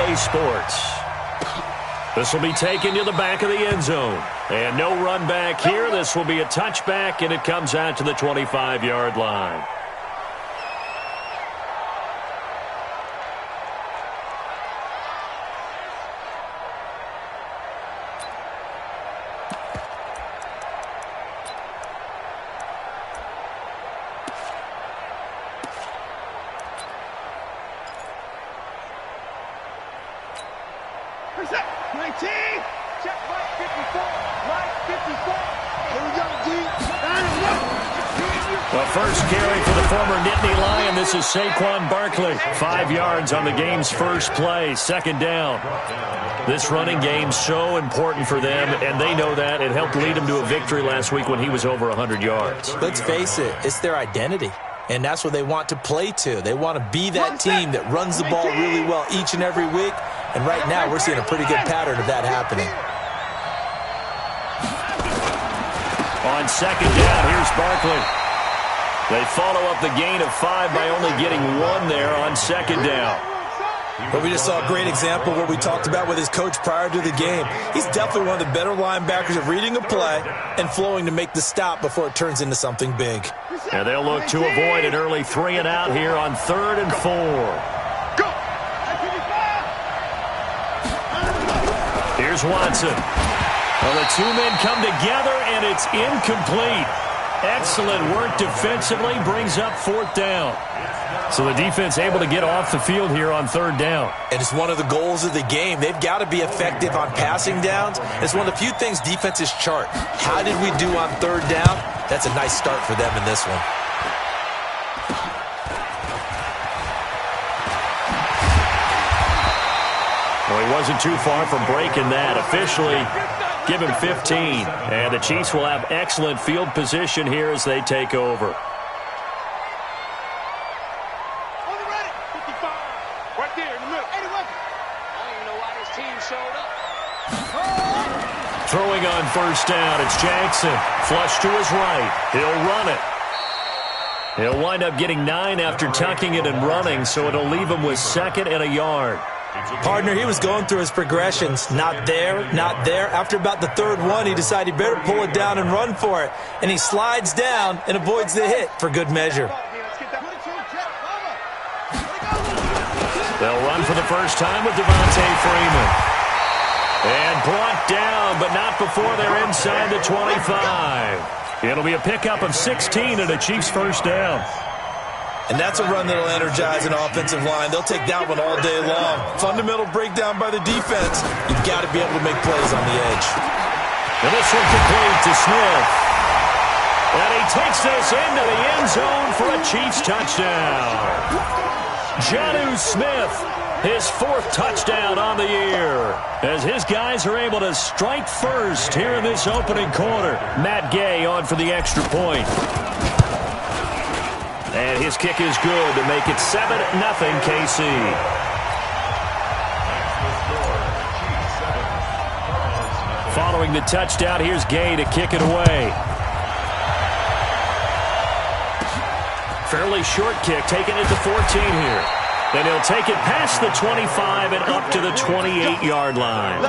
EA Sports. This will be taken to the back of the end zone. And no run back here. This will be a touchback, and it comes out to the 25-yard line. This is Saquon Barkley. 5 yards on the game's first play, second down. This running game's so important for them, and they know that. It helped lead them to a victory last week when he was over 100 yards. Let's face it, it's their identity, and that's what they want to play to. They want to be that team that runs the ball really well each and every week, and right now we're seeing a pretty good pattern of that happening. On second down, here's Barkley. They follow up the gain of 5 by only getting 1 there on second down. But we just saw a great example of what we talked about with his coach prior to the game. He's definitely one of the better linebackers of reading a play and flowing to make the stop before it turns into something big. And they'll look to avoid an early 3 and out here on 3rd and 4. Here's Watson. Well, the two men come together, and it's incomplete. Excellent work defensively, brings up 4th down. So the defense able to get off the field here on 3rd down. And it's one of the goals of the game. They've got to be effective on passing downs. It's one of the few things defenses chart. How did we do on 3rd down? That's a nice start for them in this one. Well, he wasn't too far from breaking that. Officially, give him 15. And the Chiefs will have excellent field position here as they take over. Throwing on 1st down, it's Jackson. Flush to his right. He'll run it. He'll wind up getting 9 after tucking it and running, so it'll leave him with 2nd and a yard. Partner, he was going through his progressions. Not there, not there. After about the 3rd one, he decided he better pull it down and run for it. And he slides down and avoids the hit for good measure. They'll run for the first time with Devontae Freeman. And brought down, but not before they're inside the 25. It'll be a pickup of 16 and a Chiefs 1st down. And that's a run that'll energize an offensive line. They'll take that one all day long. Fundamental breakdown by the defense. You've got to be able to make plays on the edge. And this one complete to Smith. And he takes this into the end zone for a Chiefs touchdown. Jonnu Smith, his 4th touchdown on the year, as his guys are able to strike first here in this opening quarter. Matt Gay on for the extra point. And his kick is good to make it 7-0 KC. Following the touchdown, here's Gay to kick it away. Fairly short kick, taking it to 14 here. Then he'll take it past the 25 and up to the 28-yard line.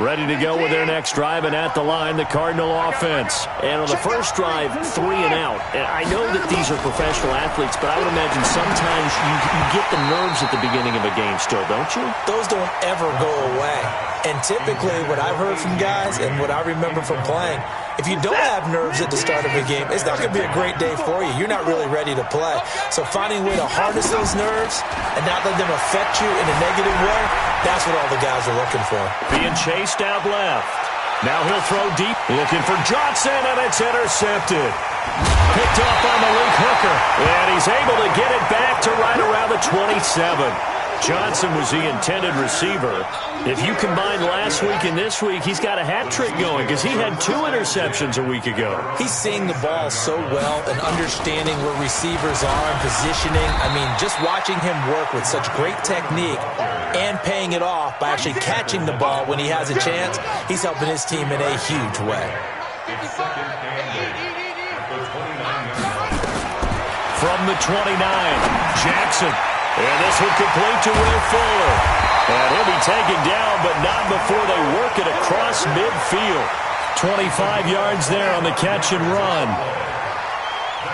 Ready to go with their next drive, and at the line, the Cardinal offense. And on the first drive, 3 and out. And I know that these are professional athletes, but I would imagine sometimes you get the nerves at the beginning of a game still, don't you? Those don't ever go away. And typically, what I've heard from guys and what I remember from playing, if you don't have nerves at the start of a game, it's not going to be a great day for you. You're not really ready to play. So finding a way to harness those nerves and not let them affect you in a negative way, that's what all the guys are looking for. Being chased out left. Now he'll throw deep. Looking for Johnson, and it's intercepted. Picked off by Malik Hooker. And he's able to get it back to right around the 27. Johnson was the intended receiver. If you combine last week and this week, he's got a hat trick going because he had 2 interceptions a week ago. He's seeing the ball so well and understanding where receivers are and positioning. I mean, just watching him work with such great technique and paying it off by actually catching the ball when he has a chance, he's helping his team in a huge way. From the 29, Jackson. And this one complete to Will Fuller. And he'll be taken down, but not before they work it across midfield. 25 yards there on the catch and run.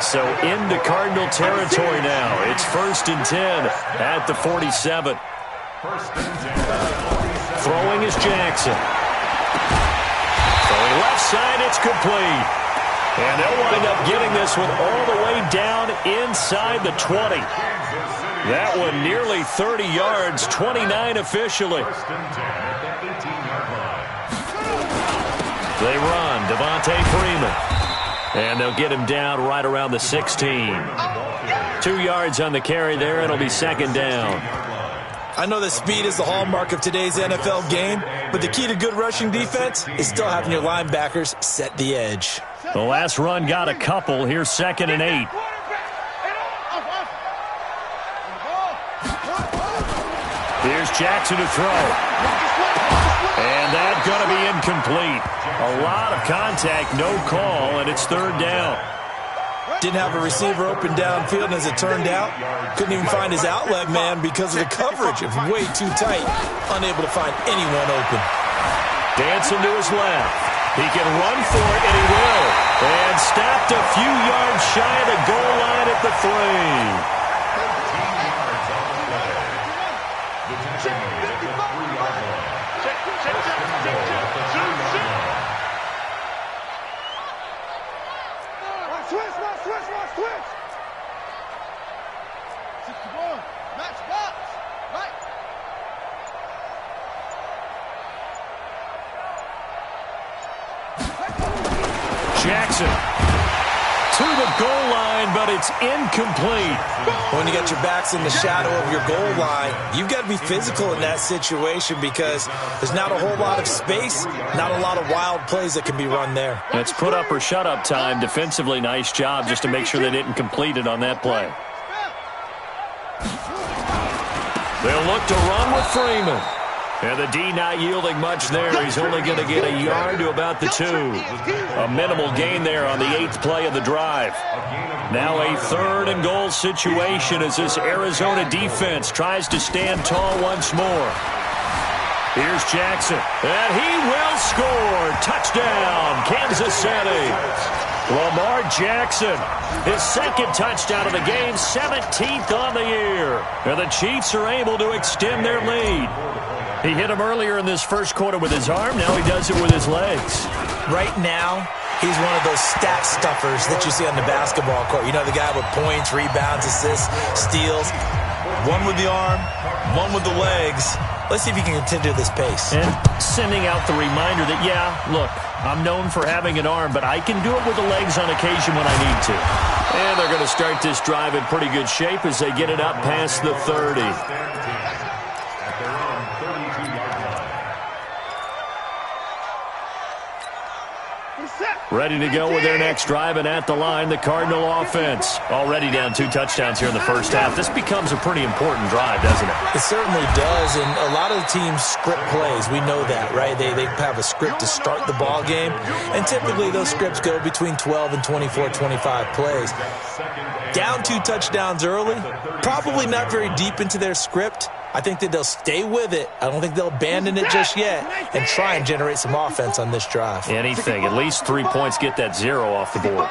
So into Cardinal territory now. It's 1st and 10 at the 47. Throwing is Jackson. Throwing left side, it's complete. And they'll wind up getting this one all the way down inside the 20. That one nearly 30 yards, 29 officially. They run, Devontae Freeman. And they'll get him down right around the 16. 2 yards on the carry there. It'll be 2nd down. I know that speed is the hallmark of today's NFL game, but the key to good rushing defense is still having your linebackers set the edge. The last run got a couple. Here's 2nd and 8. Here's Jackson to throw. And that's going to be incomplete. A lot of contact, no call, and it's 3rd down. Didn't have a receiver open downfield, and as it turned out, couldn't even find his outlet man because of the coverage. It was way too tight. Unable to find anyone open. Dancing to his left. He can run for it, and he will. And stopped a few yards shy of the goal line at the 3. Jackson to the goal line, but it's incomplete. When you got your backs in the shadow of your goal line, you've got to be physical in that situation because there's not a whole lot of space, not a lot of wild plays that can be run there. That's put up or shut up time. Defensively, nice job just to make sure they didn't complete it on that play. They'll look to run with Freeman. And the D not yielding much there. He's only going to get a yard to about the 2. A minimal gain there on the 8th play of the drive. Now a 3rd and goal situation as this Arizona defense tries to stand tall once more. Here's Jackson. And he will score. Touchdown, Kansas City. Lamar Jackson, his 2nd touchdown of the game, 17th on the year. And the Chiefs are able to extend their lead. He hit him earlier in this first quarter with his arm. Now he does it with his legs. Right now, he's one of those stat stuffers that you see on the basketball court. You know, the guy with points, rebounds, assists, steals. One with the arm, one with the legs. Let's see if he can continue this pace. And sending out the reminder that, yeah, look, I'm known for having an arm, but I can do it with the legs on occasion when I need to. And they're going to start this drive in pretty good shape as they get it up past the 30. Ready to go with their next drive, and at the line, the Cardinal offense. Already down 2 touchdowns here in the first half. This becomes a pretty important drive, doesn't it? It certainly does, and a lot of the teams script plays. We know that, right? They have a script to start the ball game, and typically those scripts go between 12 and 24, 25 plays. Down 2 touchdowns early, probably not very deep into their script. I think that they'll stay with it. I don't think they'll abandon it just yet and try and generate some offense on this drive. Anything. At least 3 points, get that 0 off the board.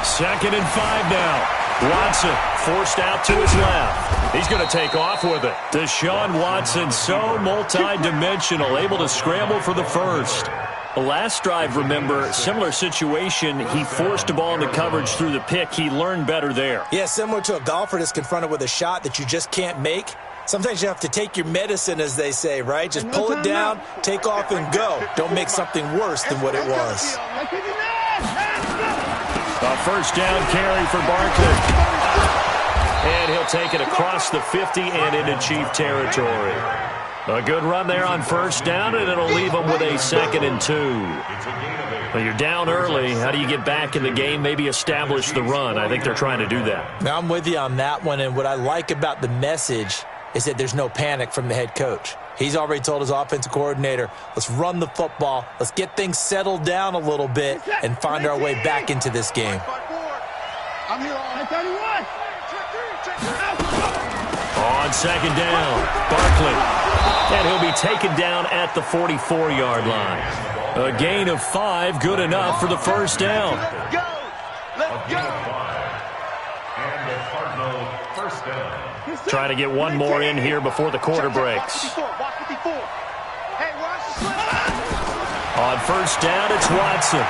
2nd and 5 now. Watson forced out to his left. He's going to take off with it. Deshaun Watson, so multi-dimensional, able to scramble for the first. The last drive, remember, similar situation. He forced a ball into coverage through the pick. He learned better there. Yeah, similar to a golfer that's confronted with a shot that you just can't make. Sometimes you have to take your medicine, as they say, right? Just pull it down, take off, and go. Don't make something worse than what it was. A first down carry for Barkley. And he'll take it across the 50 and into Chief territory. A good run there on first down, and it'll leave them with a 2nd and 2. Well, you're down early. How do you get back in the game? Maybe establish the run. I think they're trying to do that. Now, I'm with you on that one, and what I like about the message is that there's no panic from the head coach. He's already told his offensive coordinator, let's run the football, let's get things settled down a little bit and find our way back into this game. I'm here on 31. On second down, Barkley. And he'll be taken down at the 44-yard line. A gain of 5, good enough for the first down. Let's go. Let's go. Trying to get one more in here before the quarter breaks. On first down, it's Watson.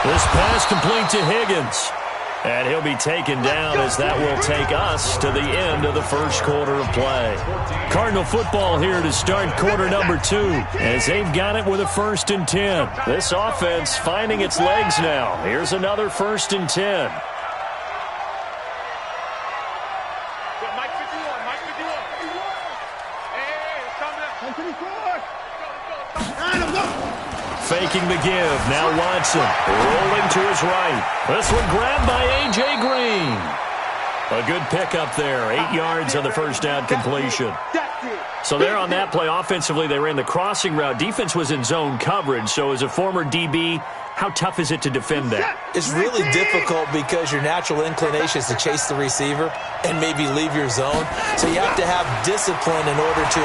This pass complete to Higgins. And he'll be taken down as that will take us to the end of the first quarter of play. Cardinal football here to start quarter number 2 as they've got it with a 1st and 10. This offense finding its legs now. Here's another 1st and 10. Faking the give. Now Watson rolling to his right. This one grabbed by A.J. Green. A good pickup there. 8 yards on the first down completion. So there on that play, offensively, they ran the crossing route. Defense was in zone coverage. So as a former DB, how tough is it to defend that? It's really difficult because your natural inclination is to chase the receiver and maybe leave your zone. So you have to have discipline in order to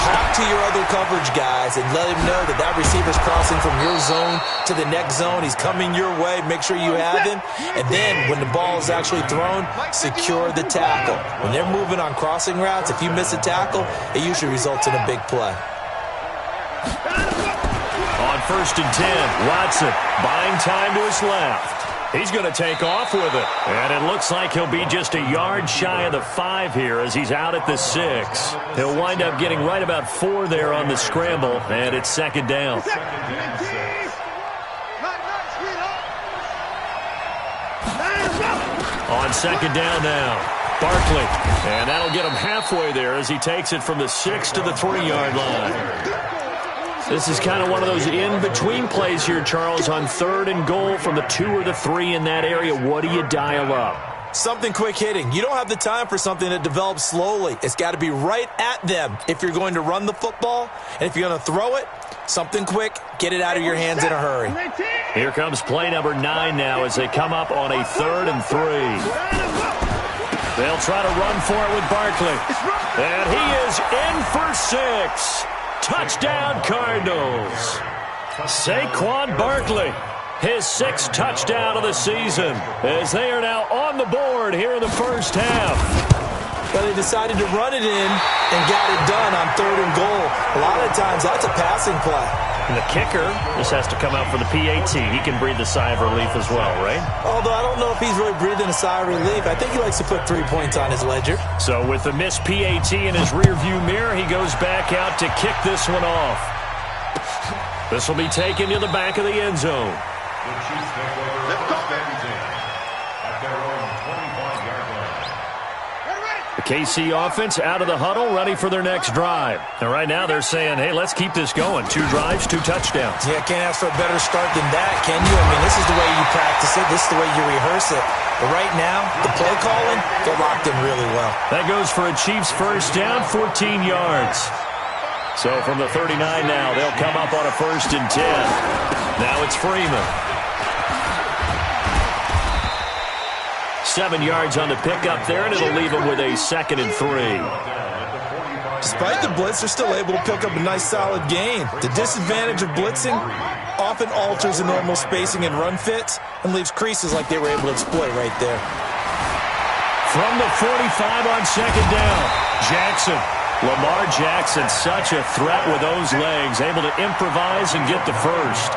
talk to your other coverage guys and let him know that that receiver's crossing from your zone to the next zone. He's coming your way. Make sure you have him. And then when the ball is actually thrown, secure the tackle. When they're moving on crossing routes, if you miss a tackle, it usually results in a big play. On 1st and 10, Watson buying time to his left. He's going to take off with it. And it looks like he'll be just a yard shy of the 5 here as he's out at the 6. He'll wind up getting right about 4 there on the scramble, and it's 2nd down. On 2nd down now, Barkley. And that'll get him halfway there as he takes it from the 6 to the 3-yard line. This is kind of one of those in-between plays here, Charles, on 3rd and goal from the 2 or the 3 in that area. What do you dial up? Something quick hitting. You don't have the time for something that develops slowly. It's got to be right at them if you're going to run the football. And if you're going to throw it, something quick, get it out of your hands in a hurry. Here comes play number 9 now as they come up on a 3rd and 3. They'll try to run for it with Barkley. And he is in for 6. Touchdown, Cardinals. Saquon Barkley, his 6th touchdown of the season, as they are now on the board here in the first half. But they decided to run it in and got it done on 3rd and goal. A lot of times that's a passing play. And the kicker just has to come out for the PAT. He can breathe a sigh of relief as well, right? Although I don't know if he's really breathing a sigh of relief. I think he likes to put 3 points on his ledger. So with the missed PAT in his rearview mirror, he goes back out to kick this one off. This will be taken to the back of the end zone. The KC offense out of the huddle, ready for their next drive. And right now they're saying, hey, let's keep this going. 2 drives, 2 touchdowns. Yeah, can't ask for a better start than that, can you? I mean, this is the way you practice it. This is the way you rehearse it. But right now, the play calling, they're locked in really well. That goes for a Chiefs first down, 14 yards. So from the 39 now, they'll come up on a 1st and 10. Now it's Freeman. 7 yards on the pickup there, and it'll leave them with a 2nd and 3. Despite the blitz, they're still able to pick up a nice, solid gain. The disadvantage of blitzing often alters the normal spacing and run fits and leaves creases like they were able to exploit right there. From the 45 on 2nd down, Jackson. Lamar Jackson, such a threat with those legs, able to improvise and get the first.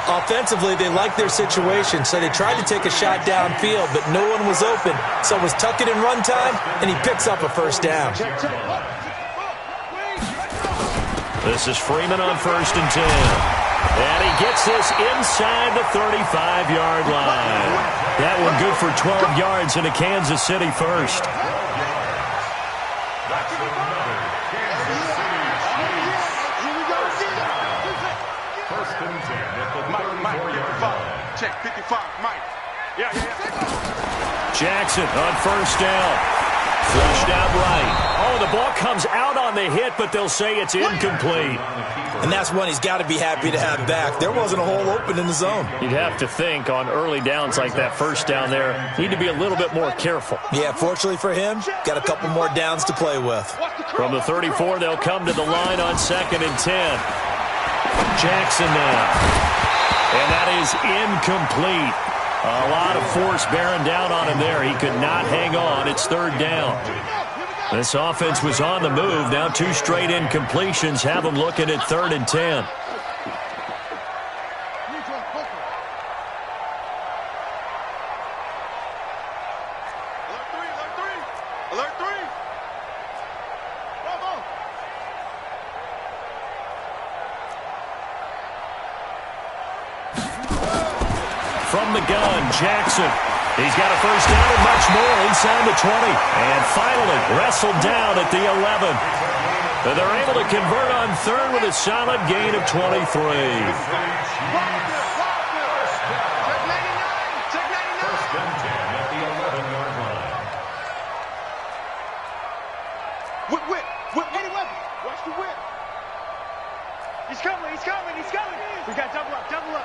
Offensively, they liked their situation, so they tried to take a shot downfield, but no one was open. So it was tuck it in run time, and he picks up a first down. This is Freeman on 1st and 10. And he gets this inside the 35-yard line. That one good for 12 yards into Kansas City first. Check 55, Mike. Yeah. Jackson on 1st down. Flushed out right. Oh, the ball comes out on the hit, but they'll say it's incomplete. And that's one he's got to be happy to have back. There wasn't a hole open in the zone. You'd have to think on early downs like that first down there, need to be a little bit more careful. Yeah, fortunately for him, got a couple more downs to play with. From the 34, they'll come to the line on 2nd and 10. Jackson now. And that is incomplete. A lot of force bearing down on him there. He could not hang on. It's 3rd down. This offense was on the move. Now 2 straight incompletions have them looking at 3rd and 10. Alert 3. Bravo. From the gun, Jackson. He's got a first down and much more inside the 20. And finally wrestled down at the 11. And they're able to convert on 3rd with a solid gain of 23. Whip, any weapon. Watch the whip. He's coming. We got double up.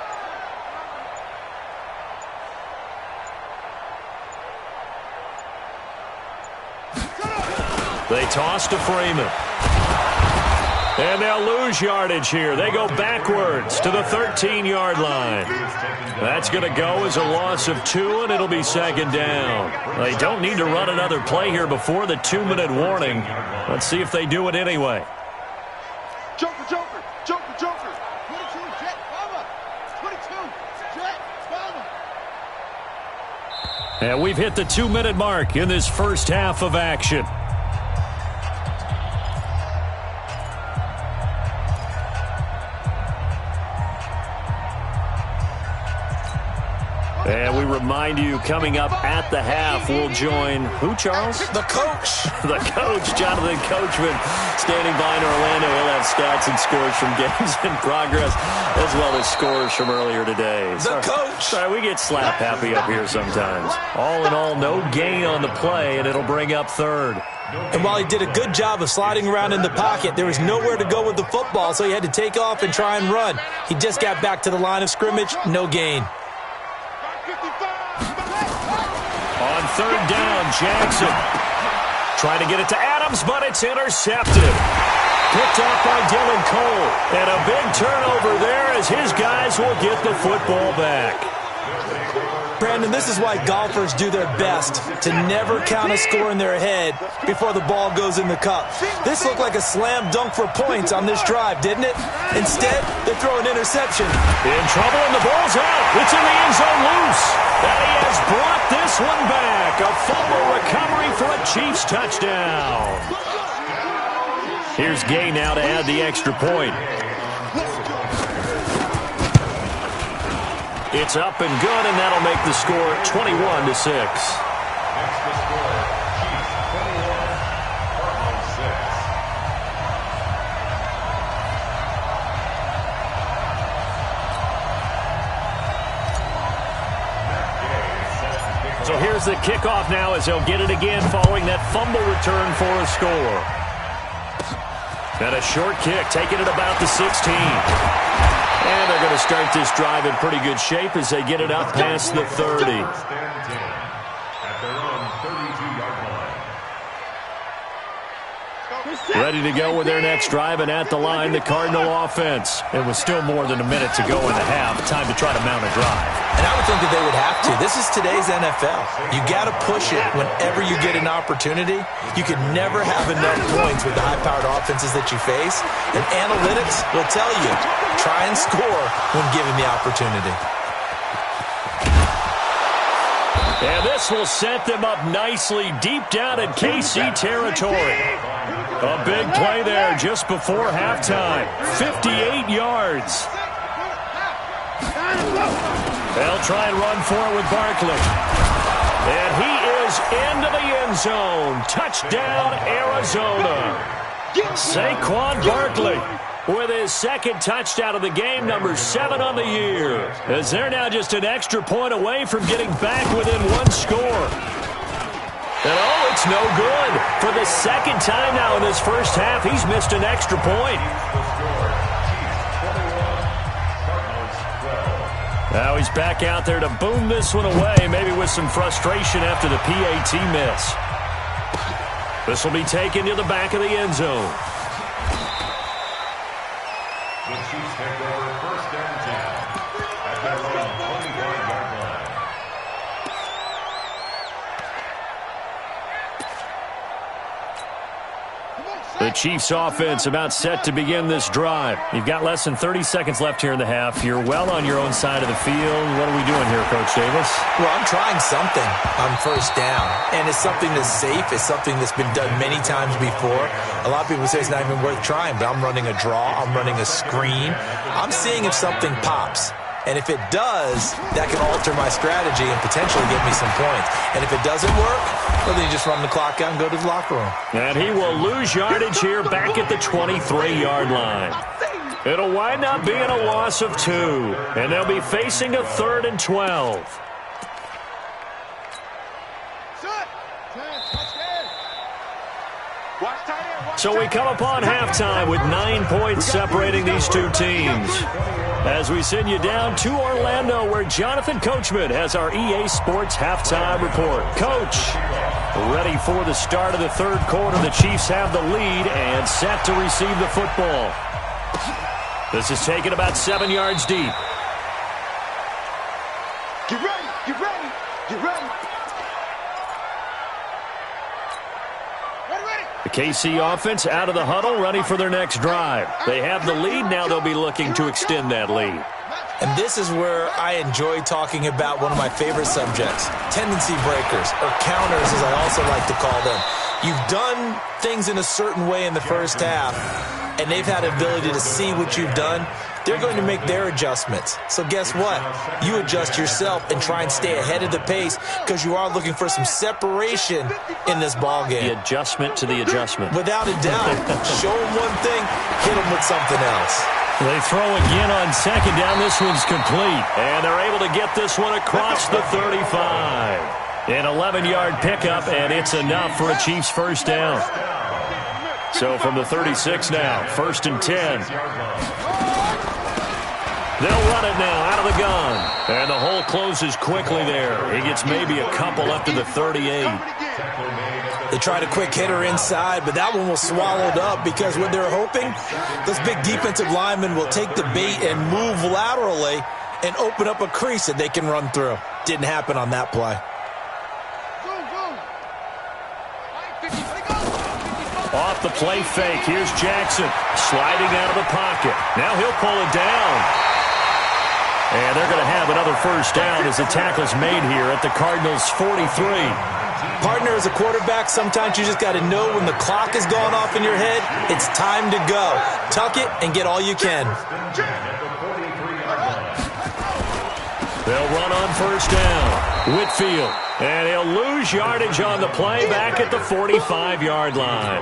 They toss to Freeman. And they'll lose yardage here. They go backwards to the 13-yard line. That's going to go as a loss of 2, and it'll be 2nd down. They don't need to run another play here before the 2-minute warning. Let's see if they do it anyway. Joker. 22, jet, bomber. 22, jet, bomber. And we've hit the 2-minute mark in this first half of action. And we remind you, coming up at the half, we'll join who, Charles? The coach. The coach, Jonathan Coachman, standing by in Orlando. He'll have stats and scores from games in progress, as well as scores from earlier today. The coach. Sorry, we get slap happy up here sometimes. All in all, no gain on the play, and it'll bring up 3rd. And while he did a good job of sliding around in the pocket, there was nowhere to go with the football, so he had to take off and try and run. He just got back to the line of scrimmage, no gain. On 3rd down, Jackson trying to get it to Adams, but it's intercepted. Picked off by Dylan Cole. And a big turnover there as his guys will get the football back. Brandon, this is why golfers do their best to never count a score in their head before the ball goes in the cup. This looked like a slam dunk for points on this drive, didn't it? Instead, they throw an interception. In trouble, and the ball's out. It's in the end zone loose. And he has brought this one back. A fumble recovery for a Chiefs touchdown. Here's Gay now to add the extra point. It's up and good, and that'll make the score 21-6. So here's the kickoff now as they'll get it again following that fumble return for a score. And a short kick, taking it about the 16. And they're going to start this drive in pretty good shape as they get it up past the 30. Ready to go with their next drive, and at the line, the Cardinal offense. It was still more than a minute to go in the half. Time to try to mount a drive. And I would think that they would have to. This is today's NFL. You got to push it whenever you get an opportunity. You can never have enough points with the high-powered offenses that you face. And analytics will tell you, try and score when given the opportunity. And this will set them up nicely deep down in KC territory. A big play there just before halftime. 58 yards. They'll try and run for it with Barkley. And he is into the end zone. Touchdown, Arizona. Saquon Barkley with his second touchdown of the game, number 7 on the year. As they're now just an extra point away from getting back within one score. And oh, it's no good. For the second time now in this first half, he's missed an extra point. Now he's back out there to boom this one away, maybe with some frustration after the PAT miss. This will be taken to the back of the end zone. The Chiefs take over first down 10 at their own 25-yard line. The Chiefs offense about set to begin this drive. You've got less than 30 seconds left here in the half. You're well on your own side of the field. What are we doing here, Coach Davis? Well, I'm trying something on first down, and it's something that's safe. It's something that's been done many times before. A lot of people say it's not even worth trying, but I'm running a draw. I'm running a screen. I'm seeing if something pops. And if it does, that can alter my strategy and potentially get me some points. And if it doesn't work, well, then you just run the clock out and go to the locker room. And he will lose yardage here back at the 23-yard line. It'll wind up being a loss of 2. And they'll be facing a 3rd and 12. So we come upon halftime with 9 points separating these two teams. As we send you down to Orlando, where Jonathan Coachman has our EA Sports halftime report. Coach, ready for the start of the third quarter. The Chiefs have the lead and set to receive the football. This is taken about 7 yards deep. Get ready, get ready, get ready. The KC offense out of the huddle, ready for their next drive. They have the lead. Now they'll be looking to extend that lead. And this is where I enjoy talking about one of my favorite subjects, tendency breakers, or counters as I also like to call them. You've done things in a certain way in the first half, and they've had the ability to see what you've done. They're going to make their adjustments. So guess what? You adjust yourself and try and stay ahead of the pace because you are looking for some separation in this ball game. The adjustment to the adjustment. Without a doubt. Show them one thing, hit them with something else. They throw again on second down. This one's complete. And they're able to get this one across the 35. An 11-yard pickup, and it's enough for a Chiefs first down. So from the 36 now, 1st and 10. They'll run it now out of the gun. And the hole closes quickly there. He gets maybe a couple up to the 38. They tried a quick hitter inside, but that one was swallowed up because what they're hoping, those big defensive linemen will take the bait and move laterally and open up a crease that they can run through. Didn't happen on that play. Off the play fake. Here's Jackson sliding out of the pocket. Now he'll pull it down. And they're going to have another first down as the tackle's made here at the Cardinals' 43. Partner, as a quarterback, sometimes you just got to know when the clock is going off in your head, it's time to go. Tuck it and get all you can. They'll run on first down. Whitfield. And he'll lose yardage on the play back at the 45-yard line.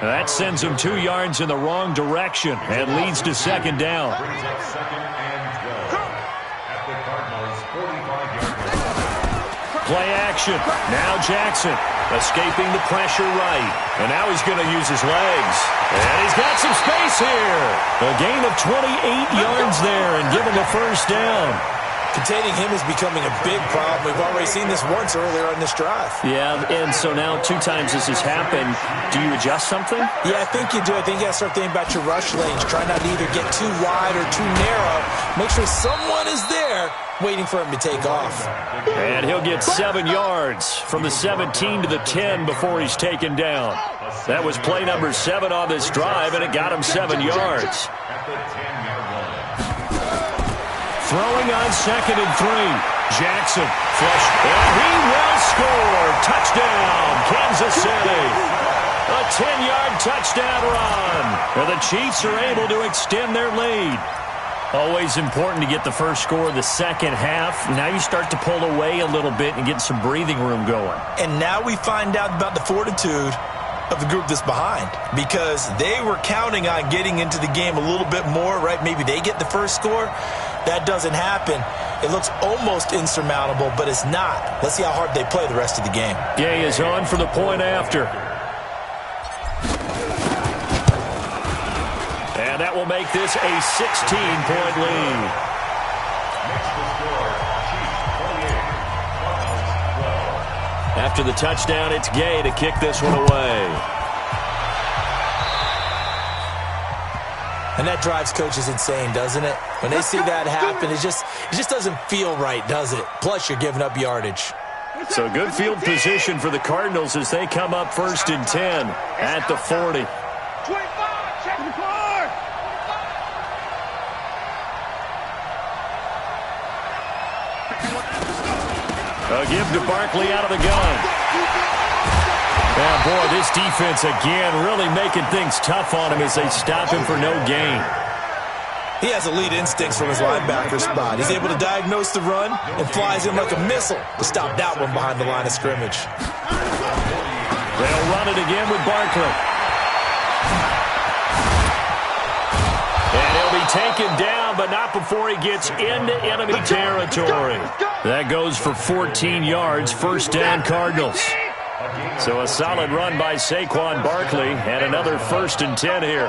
That sends him 2 yards in the wrong direction and leads to second down. Play action. Now Jackson escaping the pressure right. And now he's going to use his legs. And he's got some space here. A gain of 28 yards there and give him a first down. Containing him is becoming a big problem. We've already seen this once earlier in this drive. Yeah, and so now 2 times this has happened. Do you adjust something? Yeah, I think you do. I think you got to start thinking about your rush lanes. Try not to either get too wide or too narrow. Make sure someone is there waiting for him to take off. And he'll get 7 yards from the 17 to the 10 before he's taken down. That was play number 7 on this drive, and it got him 7 yards. Throwing on 2nd and 3. Jackson flush, and he will score. Touchdown, Kansas City. A 10-yard touchdown run. And the Chiefs are able to extend their lead. Always important to get the first score of the second half. Now you start to pull away a little bit and get some breathing room going. And now we find out about the fortitude of the group that's behind, because they were counting on getting into the game a little bit more, right? Maybe they get the first score. That doesn't happen. It looks almost insurmountable, but it's not. Let's see how hard they play the rest of the game. Gay is on for the point after. And that will make this a 16-point lead. After the touchdown, it's Gay to kick this one away. And that drives coaches insane, doesn't it? When they see that happen, it just doesn't feel right, does it? Plus, you're giving up yardage. So good field position for the Cardinals as they come up 1st and 10 at the 40. 25, check the card. A give to Barkley out of the gun. Yeah, boy, this defense again really making things tough on him as they stop him for no gain. He has elite instincts from his linebacker spot. He's able to diagnose the run and flies in like a missile to stop that one behind the line of scrimmage. They'll run it again with Barkley. And he'll be taken down, but not before he gets into enemy territory. That goes for 14 yards, 1st down Cardinals. So a solid run by Saquon Barkley and another 1st and 10 here.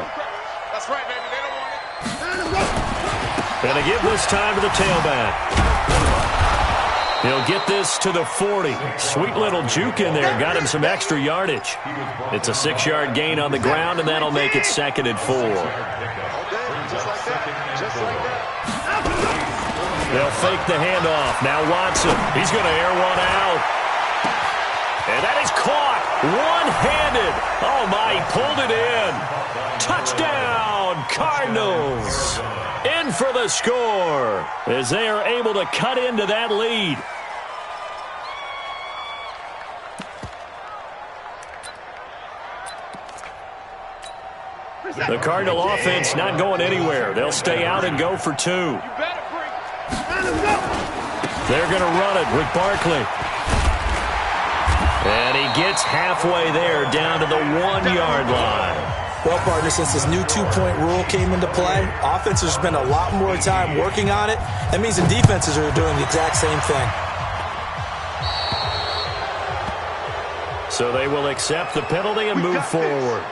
That's right, baby. They don't want it. Gonna give this time to the tailback. He'll get this to the 40. Sweet little juke in there. Got him some extra yardage. It's a 6-yard gain on the ground, and that'll make it 2nd and 4. Just like that. Just like that. They'll fake the handoff. Now Watson. He's going to air one out. And that is caught one-handed. Oh, my, he pulled it in. Touchdown, Cardinals. In for the score as they are able to cut into that lead. The Cardinal offense not going anywhere. They'll stay out and go for 2. They're going to run it with Barkley. And he gets halfway there down to the 1-yard line. Well, partner, since this new 2-point rule came into play, offenses spend a lot more time working on it. That means the defenses are doing the exact same thing. So they will accept the penalty and move forward.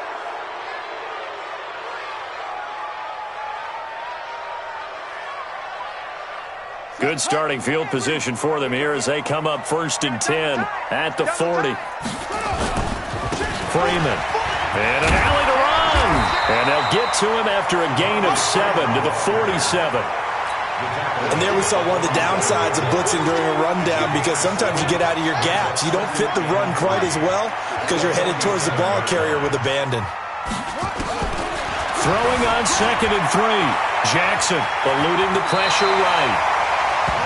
Good starting field position for them here as they come up 1st and 10 at the 40. Freeman. And an alley to run. And they'll get to him after a gain of 7 to the 47. And there we saw one of the downsides of blitzing during a rundown, because sometimes you get out of your gaps. You don't fit the run quite as well because you're headed towards the ball carrier with abandon. Throwing on 2nd and 3. Jackson eluding the pressure right.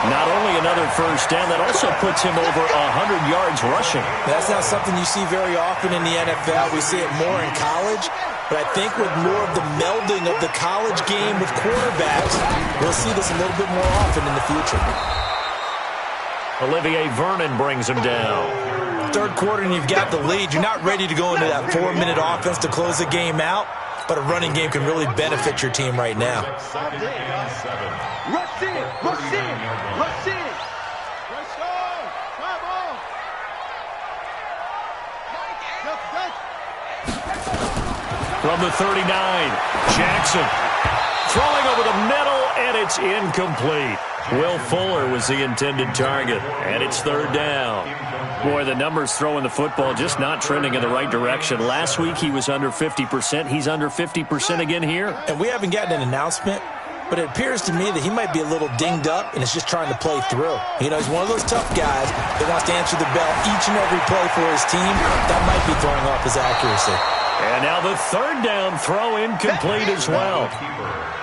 Not only another 1st down, that also puts him over 100 yards rushing. That's not something you see very often in the NFL. We see it more in college, but I think with more of the melding of the college game with quarterbacks, we'll see this a little bit more often in the future. Olivier Vernon brings him down. 3rd quarter and you've got the lead. You're not ready to go into that 4-minute offense to close the game out, but a running game can really benefit your team right now. Rush in, rush in, rush in. Rush on, come on. From the 39, Jackson throwing over the middle, and it's incomplete. Will Fuller was the intended target, and it's 3rd down. Boy, the numbers throwing the football just not trending in the right direction. Last week he was under 50%. He's under 50% again here. And we haven't gotten an announcement, but it appears to me that he might be a little dinged up and is just trying to play through. You know, he's one of those tough guys that wants to answer the bell each and every play for his team. That might be throwing off his accuracy. And now the 3rd down throw incomplete as well.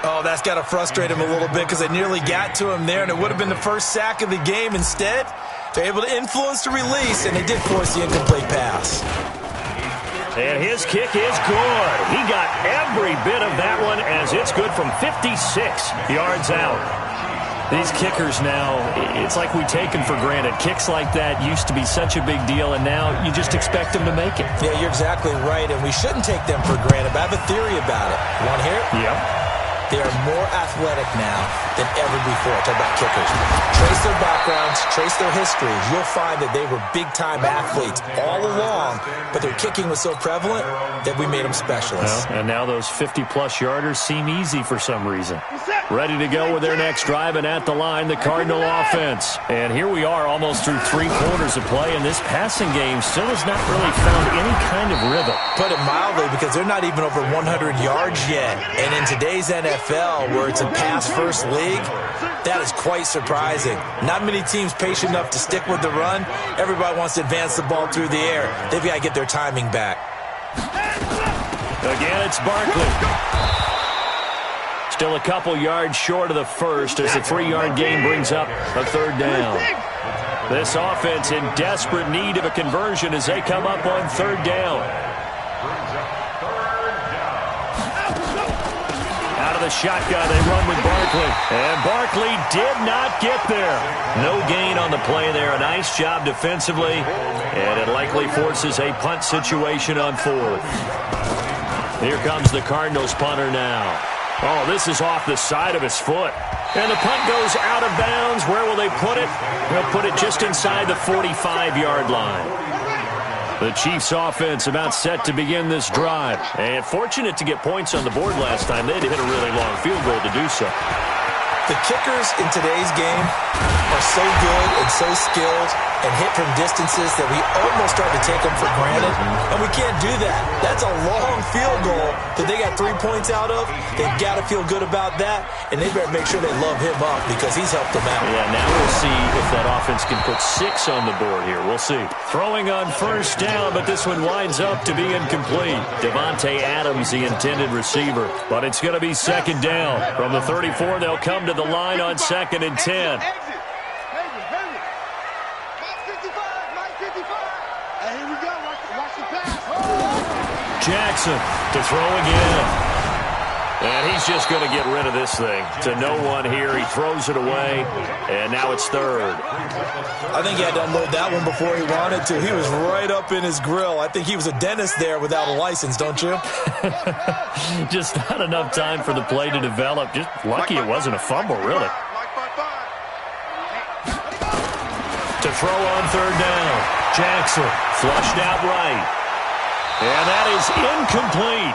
Oh, that's got to frustrate him a little bit because they nearly got to him there, and it would have been the first sack of the game. Instead, they're able to influence the release, and they did force the incomplete pass. And his kick is good. He got every bit of that one as it's good from 56 yards out. These kickers now, it's like we take them for granted. Kicks like that used to be such a big deal, and now you just expect them to make it. Yeah, you're exactly right, and we shouldn't take them for granted, but I have a theory about it. You want to hear it? Yep. They are more athletic now than ever before. Talk about kickers. Trace their backgrounds, trace their history. You'll find that they were big-time athletes all along, but their kicking was so prevalent that we made them specialists. Well, and now those 50-plus yarders seem easy for some reason. Ready to go with their next drive, and at the line, the Cardinal offense. And here we are almost through 3 quarters of play, and this passing game still has not really found any kind of rhythm. Put it mildly, because they're not even over 100 yards yet. And in today's NFL, where it's a pass-first league, that is quite surprising. Not many teams patient enough to stick with the run. Everybody wants to advance the ball through the air. They've got to get their timing back. Again, it's Barkley. Still a couple yards short of the first as the 3-yard gain brings up a 3rd down. This offense in desperate need of a conversion as they come up on 3rd down. Out of the shotgun, they run with Barkley. And Barkley did not get there. No gain on the play there. A nice job defensively. And it likely forces a punt situation on 4th. Here comes the Cardinals punter now. Oh, this is off the side of his foot. And the punt goes out of bounds. Where will they put it? They'll put it just inside the 45-yard line. The Chiefs' offense about set to begin this drive. And fortunate to get points on the board last time. They had to hit a really long field goal to do so. The kickers in today's game are so good and so skilled and hit from distances that we almost start to take them for granted. And we can't do that. That's a long field goal that they got 3 points out of. They've got to feel good about that, and they better make sure they love him up because he's helped them out. Yeah, now we'll see if that offense can put 6 on the board here. We'll see. Throwing on 1st down, but this one winds up to be incomplete. Devontae Adams, the intended receiver. But it's going to be 2nd down. From the 34, they'll come to the line on 2nd and 10. Jackson to throw again. And he's just going to get rid of this thing. To no one here. He throws it away. And now it's 3rd. I think he had to unload that one before he wanted to. He was right up in his grill. I think he was a dentist there without a license, don't you? Just not enough time for the play to develop. Just lucky it wasn't a fumble, really. To throw on 3rd down. Jackson flushed out right. And that is incomplete.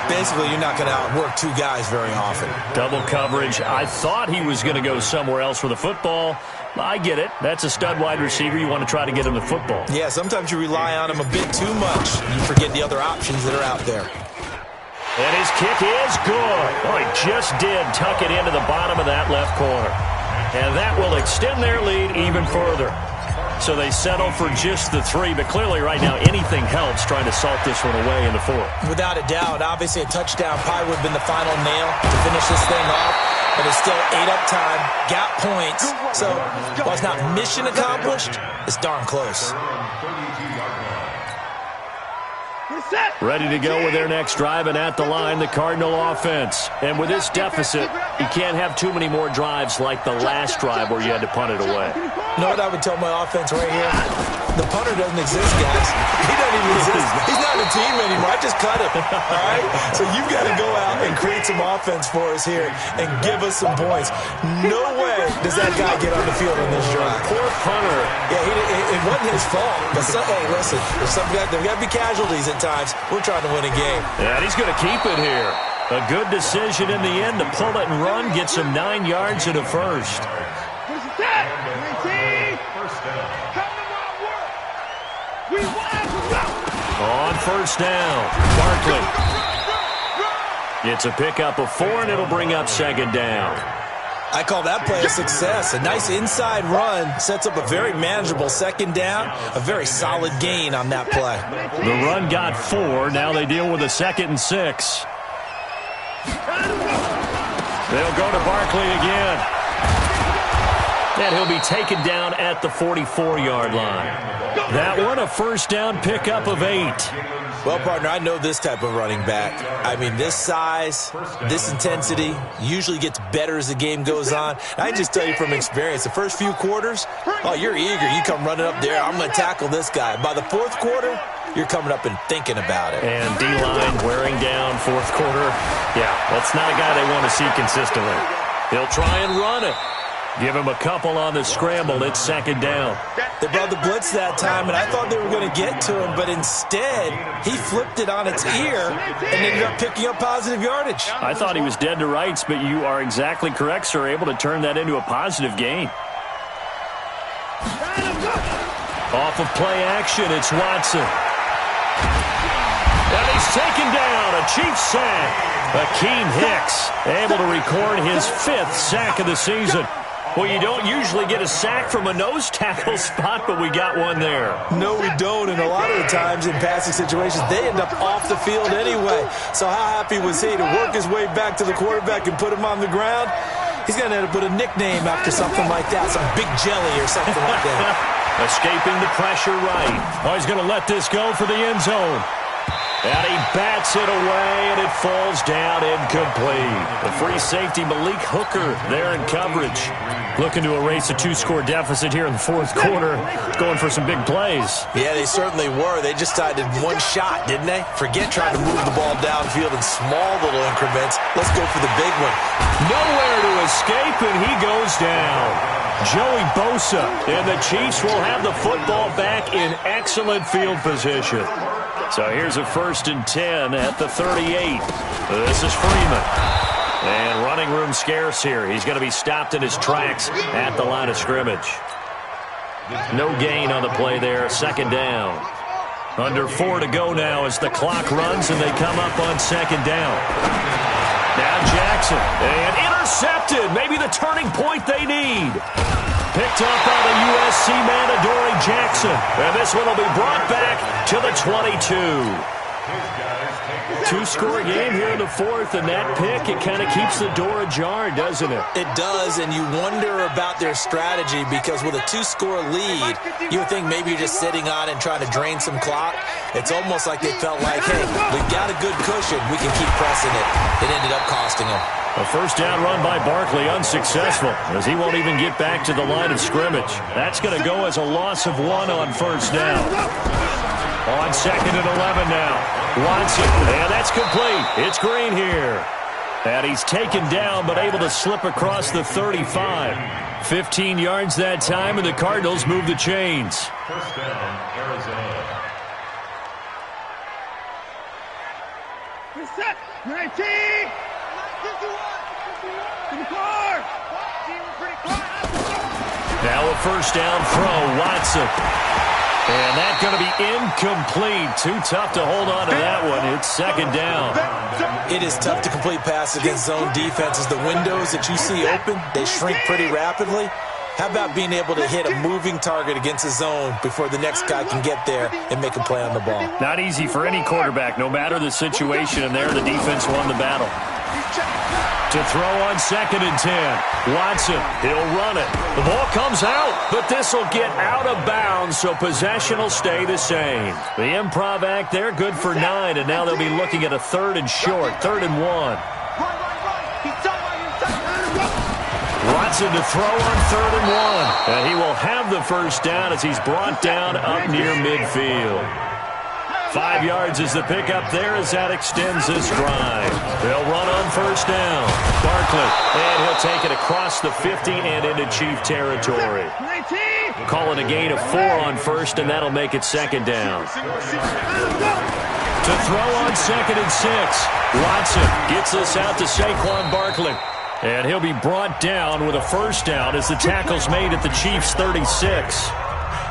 Basically, you're not going to outwork 2 guys very often. Double coverage. I thought he was going to go somewhere else for the football. I get it. That's a stud wide receiver. You want to try to get him the football. Yeah, sometimes you rely on him a bit too much. You forget the other options that are out there. And his kick is good. Oh, he just did tuck it into the bottom of that left corner. And that will extend their lead even further. So they settle for just the 3, but clearly right now anything helps trying to salt this one away in the 4th. Without a doubt, obviously a touchdown probably would have been the final nail to finish this thing off, but it's still 8 up time, got points, so while it's not mission accomplished, it's darn close. Ready to go with their next drive, and at the line, the Cardinal offense. And with this deficit, you can't have too many more drives like the last drive where you had to punt it away. You know what I would tell my offense right here? The punter doesn't exist, guys. He doesn't even exist. He's not a team anymore. I just cut him, all right? So you've got to go out and create some offense for us here and give us some points. No way does that guy get on the field on this drive. Poor punter. Yeah, it wasn't his fault. But hey, listen, there's got to be casualties at times. We're trying to win a game. Yeah, he's going to keep it here. A good decision in the end to pull it and run, gets him 9 yards and a 1st. On 1st down, Barkley. It's a pickup of 4, and it'll bring up 2nd down. I call that play a success. A nice inside run sets up a very manageable 2nd down, a very solid gain on that play. The run got 4. Now they deal with a 2nd and 6. They'll go to Barkley again. And he'll be taken down at the 44-yard line. That one, a first down pickup of 8. Well, partner, I know this type of running back. I mean, this size, this intensity usually gets better as the game goes on. I can just tell you from experience, the first few quarters, oh, you're eager. You come running up there, I'm going to tackle this guy. By the fourth quarter, you're coming up and thinking about it. And D-line wearing down fourth quarter. Yeah, that's not a guy they want to see consistently. He'll try and run it. Give him a couple on the scramble. It's second down. They brought the blitz that time, and I thought they were going to get to him, but instead, he flipped it on its ear and ended up picking up positive yardage. I thought he was dead to rights, but you are exactly correct, sir, able to turn that into a positive gain. Off of play action, it's Watson. And he's taken down, a Chiefs sack. Akeem Hicks able to record his 5th sack of the season. Well, you don't usually get a sack from a nose tackle spot, but we got one there. No, we don't, and a lot of the times in passing situations, they end up off the field anyway. So how happy was he to work his way back to the quarterback and put him on the ground? He's going to have to put a nickname after something like that, some Big Jelly or something like that. Escaping the pressure right. Oh, he's going to let this go for the end zone. And he bats it away, and it falls down incomplete. The free safety, Malik Hooker, there in coverage. Looking to erase a 2-score deficit here in the fourth quarter. Going for some big plays. Yeah, they certainly were. They just decided one shot, didn't they? Forget trying to move the ball downfield in small little increments. Let's go for the big one. Nowhere to escape, and he goes down. Joey Bosa, and the Chiefs will have the football back in excellent field position. So here's a 1st and 10 at the 38. This is Freeman. And running room scarce here. He's going to be stopped in his tracks at the line of scrimmage. No gain on the play there. Second down. Under 4 to go now as the clock runs and they come up on second down. Now Jackson. And intercepted. Maybe the turning point they need. Picked up by the USC man, Adoree Jackson. And this one will be brought back to the 22. 2-score game here in the fourth, and that pick, it kind of keeps the door ajar, doesn't it? It does, and you wonder about their strategy because with a 2-score lead, you would think maybe you're just sitting on and trying to drain some clock. It's almost like they felt like, hey, we've got a good cushion. We can keep pressing it. It ended up costing them. A first down run by Barkley, unsuccessful, as he won't even get back to the line of scrimmage. That's going to go as a loss of 1 on first down. On second and 11 now. Watson, and that's complete. It's Green here. And he's taken down, but able to slip across the 35. 15 yards that time, and the Cardinals move the chains. First down, Arizona. Reset. 19. In the car. Now a first down throw, Watson. And that's going to be incomplete. Too tough to hold on to that one. It's second down. It is tough to complete passes against zone defenses. The windows that you see open, they shrink pretty rapidly. How about being able to hit a moving target against a zone before the next guy can get there and make a play on the ball? Not easy for any quarterback, no matter the situation. And there, the defense won the battle. To throw on second and 10. Watson, he'll run it. The ball comes out, but this will get out of bounds, so possession will stay the same. The improv act there, good for 9, and now they'll be looking at a 3rd and short, 3rd and 1. Watson to throw on 3rd and 1. And he will have the first down as he's brought down up near midfield. 5 yards is the pickup there as that extends this drive. They'll run on first down. Barkley, and he'll take it across the 50 and into Chief territory. Calling a gain of 4 on first, and that'll make it second down. To throw on second and 6. Watson gets this out to Saquon Barkley. And he'll be brought down with a first down as the tackle's made at the Chiefs' 36.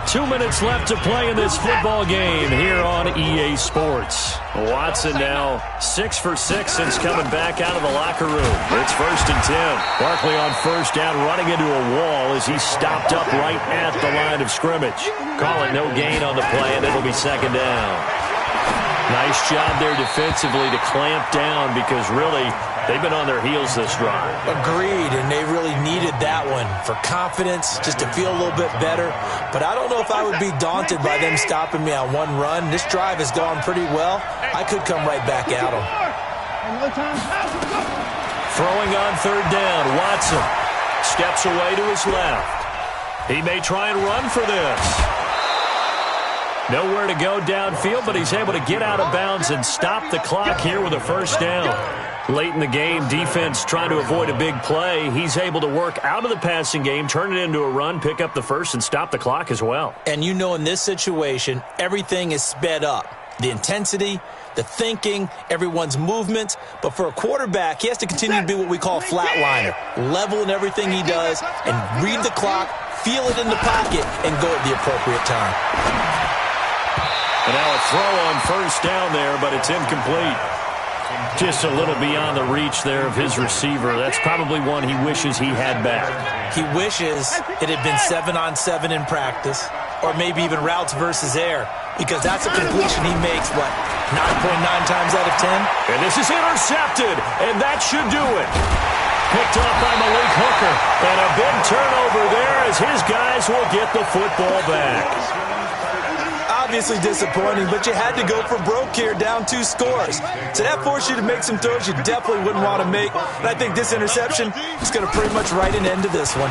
2 minutes left to play in this football game here on EA Sports. Watson now 6 for 6 since coming back out of the locker room. It's 1st and 10. Barkley on first down, running into a wall as he's stopped up right at the line of scrimmage. Call it no gain on the play, and it'll be second down. Nice job there defensively to clamp down because really They've been on their heels this drive. Agreed, and they really needed that one for confidence, just to feel a little bit better. But I don't know if I would be daunted by them stopping me on one run. This drive has gone pretty well. I could come right back at them. Throwing on third down, Watson steps away to his left. He may try and run for this. Nowhere to go downfield, but he's able to get out of bounds and stop the clock here with a first down. Late in the game, defense trying to avoid a big play. He's able to work out of the passing game, turn it into a run, pick up the first, and stop the clock as well. And you know, in this situation, everything is sped up. The intensity, the thinking, everyone's movement. But for a quarterback, he has to continue to be what we call a flatliner. Level in everything he does and read the clock, feel it in the pocket, and go at the appropriate time. And now a throw on first down there, but it's incomplete. Just a little beyond the reach there of his receiver. That's probably one he wishes he had back. He wishes it had been 7-on-7 in practice, or maybe even routes versus air, because that's a completion he makes, what, 9.9 times out of 10? And this is intercepted, and that should do it. Picked off by Malik Hooker, and a big turnover there as his guys will get the football back. Obviously disappointing, but you had to go for broke here, down 2 scores. So that forced you to make some throws you definitely wouldn't want to make. And I think this interception is going to pretty much write an end to this one.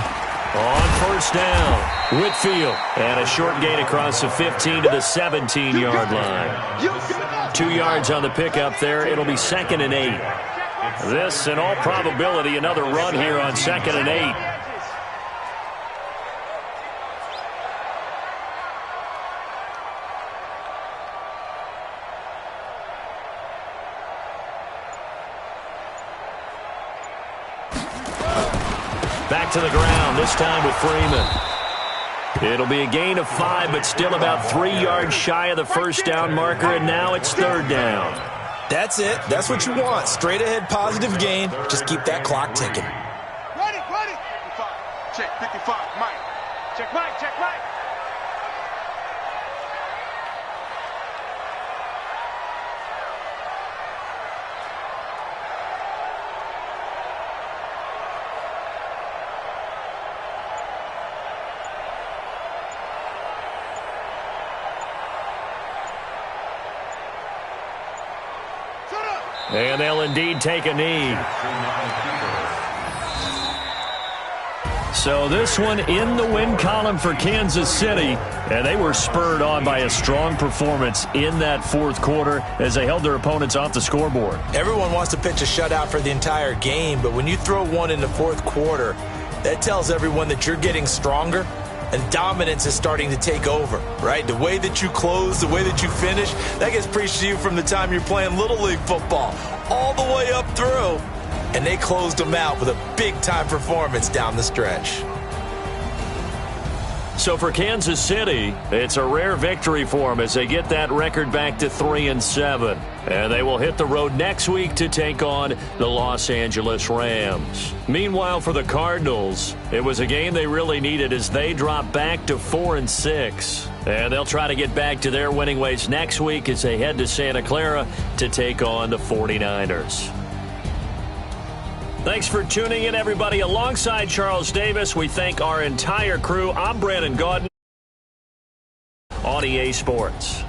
On first down, Whitfield, and a short gain across the 15 to the 17-yard line. 2 yards on the pickup there. It'll be 2nd and 8. This, in all probability, another run here on 2nd and 8. Back to the ground, this time with Freeman. It'll be a gain of 5, but still about 3 yards shy of the first down marker, and now it's 3rd down. That's it. That's what you want. Straight ahead, positive gain. Just keep that clock ticking. Ready. 55. Check 55. Mike. Check Mike. Check Mike. And they'll indeed take a knee. So this one in the win column for Kansas City, and they were spurred on by a strong performance in that 4th quarter as they held their opponents off the scoreboard. Everyone wants to pitch a shutout for the entire game, but when you throw one in the 4th quarter, that tells everyone that you're getting stronger and dominance is starting to take over, right? The way that you close, the way that you finish, that gets preached to you from the time you're playing Little League football all the way up through. And they closed them out with a big-time performance down the stretch. So for Kansas City, it's a rare victory for them as they get that record back to 3-7. And they will hit the road next week to take on the Los Angeles Rams. Meanwhile, for the Cardinals, it was a game they really needed as they drop back to 4-6. And they'll try to get back to their winning ways next week as they head to Santa Clara to take on the 49ers. Thanks for tuning in, everybody. Alongside Charles Davis, we thank our entire crew. I'm Brandon Gaudin on EA Sports.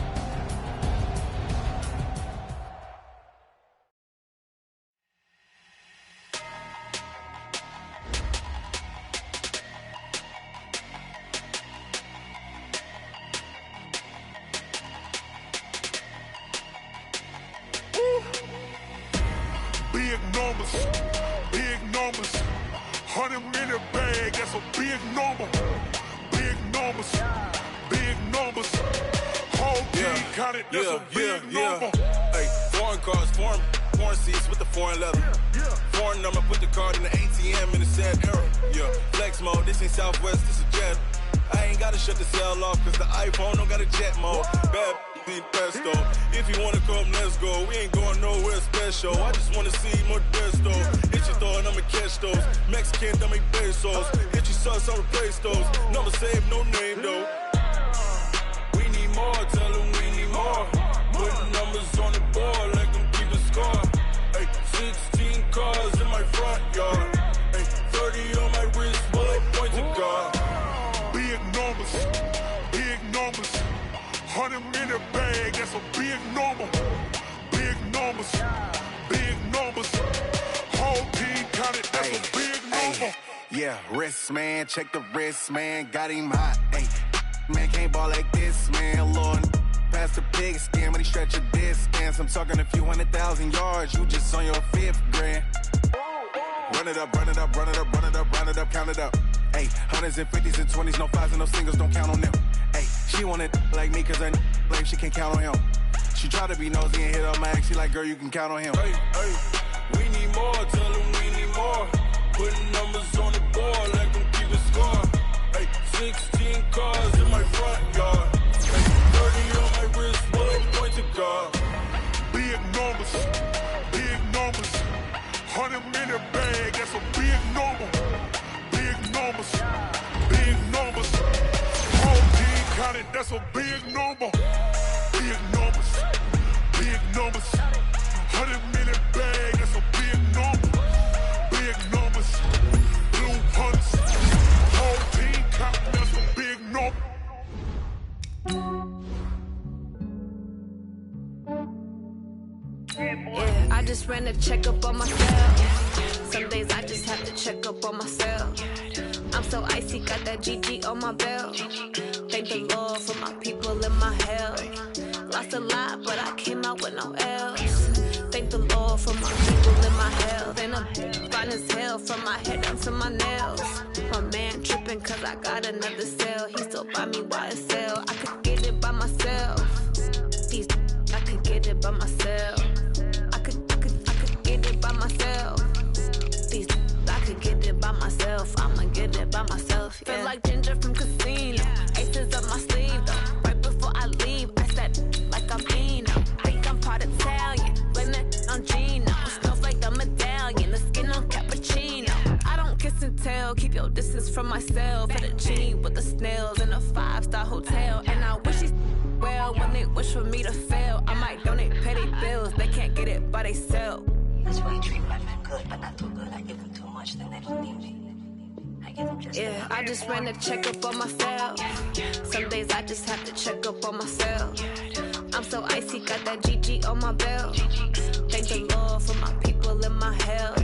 Big numbers. 100 minute bag, that's a big number. Big numbers. Whole team counted, that's a big number. Hey, foreign cars, foreign seats with the foreign leather. Foreign number, put the card in the ATM in the sad era. Yeah, flex mode, this ain't Southwest, this is Jet. I ain't gotta shut the cell off, cause the iPhone don't got a jet mode. Bad need pesto. If you wanna come, let's go. We ain't going nowhere special. I just wanna see more desto. Hit your thought, I'ma catch those. Mexican, don't make pesos. Hit your sauce, I'll replace those. Number save, no name though. We need more, tell them we need more. Put numbers on the board, like them keep a score. Hey, 16 cars. numbers. 100-minute bag, that's a big number. Big numbers, big numbers. Whole team counted, that's a big number. Yeah, wrist man, check the wrist man, got him hot. Ay, man can't ball like this, man. Lord, past the pig skin when he stretch a distance. I'm talking a few 100,000 yards, you just on your 5th grand. Run it up, run it up, run it up, run it up, run it up, count it up. Ay, hundreds and 50s and 20s, no 5s and no singles, don't count on them. Ay, she want it like me cause her like she can't count on him. She try to be nosy and hit up my ex, she like, girl, you can count on him. Hey, we need more, tell them we need more. Putting numbers on the board like them keeping score. Hey, 16 cars in my front yard. Hey, 30 on my wrist, bullet point to God. Big numbers, big numbers. 100-minute bag, that's a big number. Big numbers, big numbers. Whole team counted, that's a big number. Big numbers, big numbers. 100-minute bag, that's a big number. Big numbers, blue hunts. Whole team counted, that's a big number. Yeah, I just ran a checkup on myself. Some days I just have to check up on myself. I'm so icy, got that GG on my belt. Thank the Lord for my people in my health. Lost a lot, but I came out with no L's. Thank the Lord for my people in my health. And I'm fine as hell from my head down to my nails. My man tripping cause I got another cell. He still buy me YSL. I could get it by myself. These I could get it by myself. I could get it by myself. These I could get it by myself. I'ma get it by myself. Yeah. Feel like Ginger from Casino. Aces up my sleeve though. Right before I leave, I said like I'm Eno. Think I'm part Italian. Blame it on Gino. Smells like the medallion. The skin on cappuccino. I don't kiss and tell. Keep your distance from myself. At a G with the snails in a 5-star hotel. And I wish she's well when they wish for me to fail. I might donate petty bills. They can't get it by themselves. That's why I treat my men good, but not too good. I give them too much, then they don't need me. I give them just yeah, I just ran a checkup on myself. Some days I just have to check up on myself. I'm so icy, got that GG on my belt. Thank the Lord for my people in my health.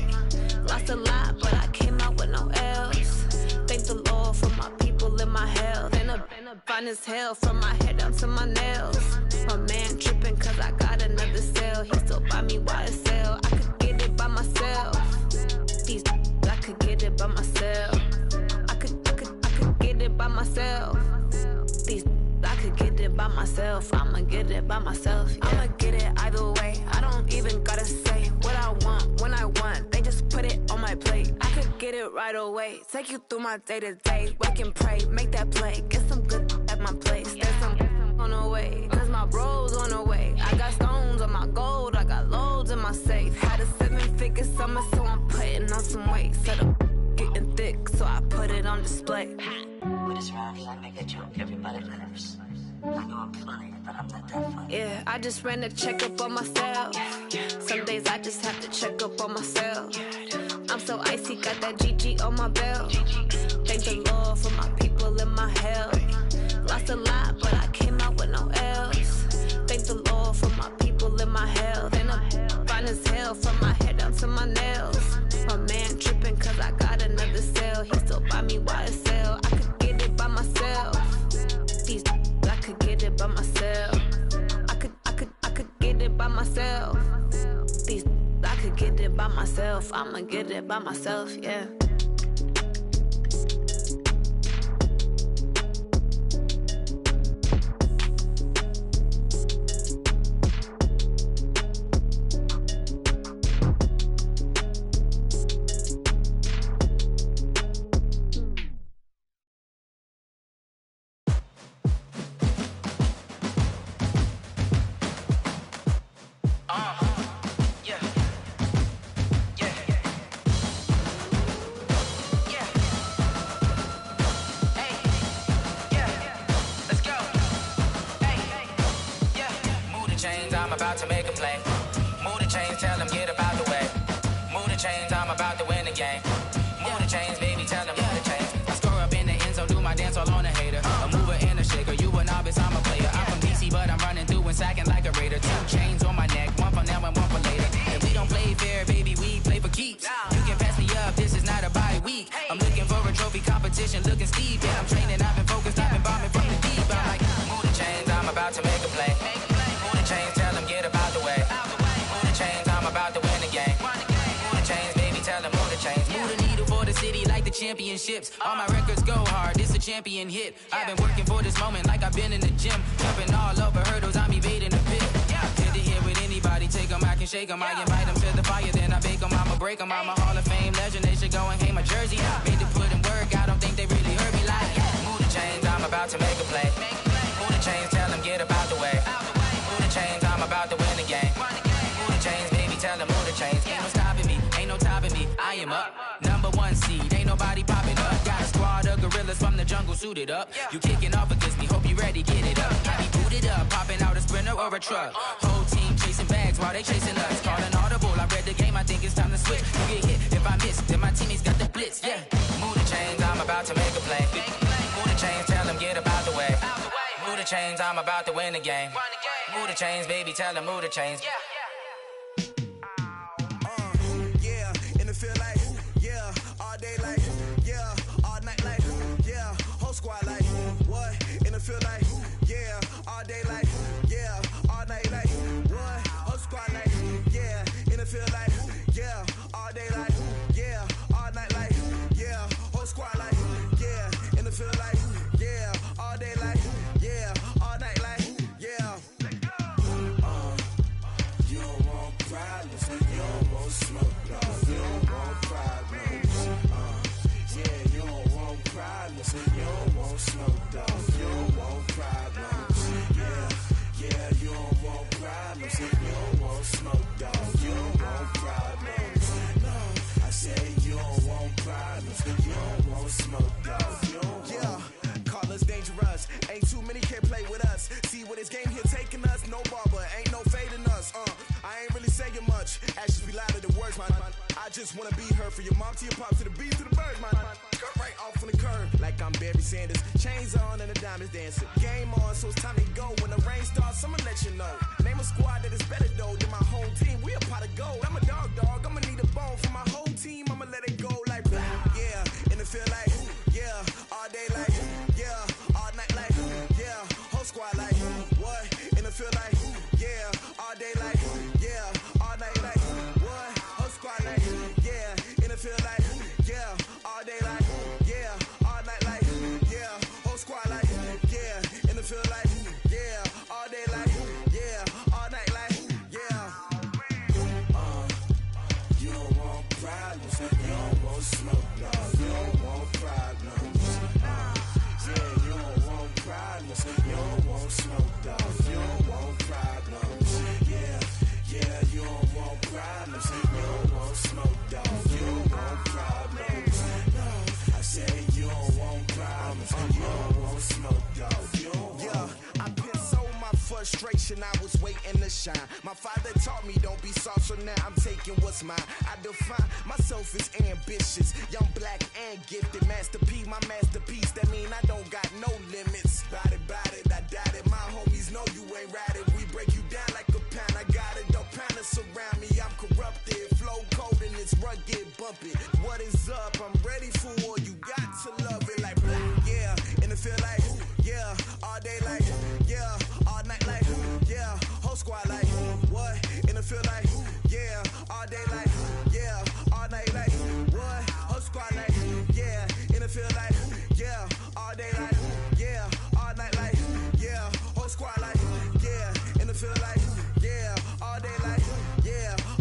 Lost a lot, but I came out with no L's. Thank the Lord for my people in my health. And I'm fine as hell from my head down to my nails. My man tripping cause I got another cell. He still buy me YSL. I could get it by myself. These I could get it by myself. I could get it by myself. These I could get it by myself. I'ma get it by myself. Yeah. I'ma get it either way. I don't even gotta say what I want when I want. They just put it on my plate. I could get it right away. Take you through my day to day. Wake and pray, make that play. Get some good at my place. There's some on the way, cause my bro's on the way. I got stones on my gold. I got loads in my safe. Had a 7-figure summer, so I'm putting on some weight. Set up getting thick, so I put it on display. With this round here, I make a joke, everybody laughs. I know I'm funny, but I'm not that funny. Yeah, I just ran a checkup on myself. Some days I just have to check up on myself. I'm so icy, got that GG on my belt. Thank the Lord for my people in my health. Lost a lot, but I came out with no L's. Thank the Lord for my people in my health. And I'm fine as hell from my head down to my nails. My man tripping cause I got another cell. He still buy me YSL. I could get it by myself. These I could get it by myself. I could get it by myself. These I could get it by myself. I'ma get it by myself, yeah. To make a play. Move the chains, tell them get up out the way. Move the chains, I'm about to win the game. Move the chains, baby, tell them move the chains. I score up in the end zone, do my dance all on a hater. A mover and a shaker, you will not be championships. All my records go hard, this a champion hit. I've been working for this moment like I've been in the gym. Jumping all over hurdles, I'm evading the pit. Hit to hit with anybody, take them, I can shake them. I invite them to the fire, then I bake them, I'ma break them. I'm a Hall of Fame legend, they should go and hang my jersey. Made to put in work, I don't think they really heard me like. Move the chains, I'm about to make a play. Move the chains, tell them get up out the way. Move the chains, I'm about to win the game. Move the chains, baby, tell them move the chains. Ain't no stopping me, ain't no topping me, I am up. #1 seed, ain't nobody popping up. Got a squad of gorillas from the jungle suited up. You kicking off against me, hope you ready, get it up. I be booted up, popping out a Sprinter or a truck. Whole team chasing bags while they chasing us. Calling audible, I read the game, I think it's time to switch. You get hit, if I miss, then my teammates got the blitz, yeah. Move the chains, I'm about to make a play. Move the chains, tell them get up out the way. Move the chains, I'm about to win the game. Move the chains, baby, tell them move the chains. And it feel like, all day like, all night like, whole squad like, what? And it feel like, all day like, all night like, what? Whole squad like, and it feel like, all day like, all night like, whole squad like, and it feel like, all day like, all night like, you don't want problems, you don't want smoke, dog. You don't want problems. You don't want problems. You don't want smoke, dog. You don't want problems. You don't want problems. You don't want smoke, dog. You don't want problems. No, I say you don't want problems. You don't want smoke, dog. You don't want. Call us dangerous. Ain't too many can play with us. See what this game here taking us. No barber, ain't no fading us. I ain't really saying much. Actions be louder than words, man. I just wanna be heard for your mom to your pop to the beat to the birds, man. Cut right off on the curb like I'm Barry Sanders. Chains on and the diamonds dancing. Game on, so it's time to go. When the rain starts, I'ma let you know. Name a squad that is better though than my home team. We a pot of gold. I'm a dog. I'ma need a bone for my whole team. I'ma let it go like blah. And it feel like all day like all night like whole squad like what? And it feel like all day like all night like what? Whole squad like and it feel like all day like all night like whole squad like and it feel like all day like all night like you don't want problems, you don't want smoke, dog. You don't want problems. You don't want problems. You don't want smoke, dog. You don't want problems. You don't want problems. You don't want smoke, dog. You don't want problems. No, I say you don't want problems. You don't want smoke, dog. You don't want. I pissed so my frustration, I was waiting to shine. My father taught me don't be soft, so now I'm taking what's mine. I define myself as ambitious, young, black, and gifted. Master P, my masterpiece. That mean I don't got no limits. Bout it, I doubt it. My homies know you ain't ratted. We break you down like a pound. I got it, don't pound to surround me. I'm corrupted, flow cold and it's rugged, bumpy. What is up? I'm ready for war. You got to love it like blah. And it feel like all day like all night like whole squad like what? And it feel like all day like all night like what? Whole squad like and it feel like all day like all night like whole squad like and it feel like all day like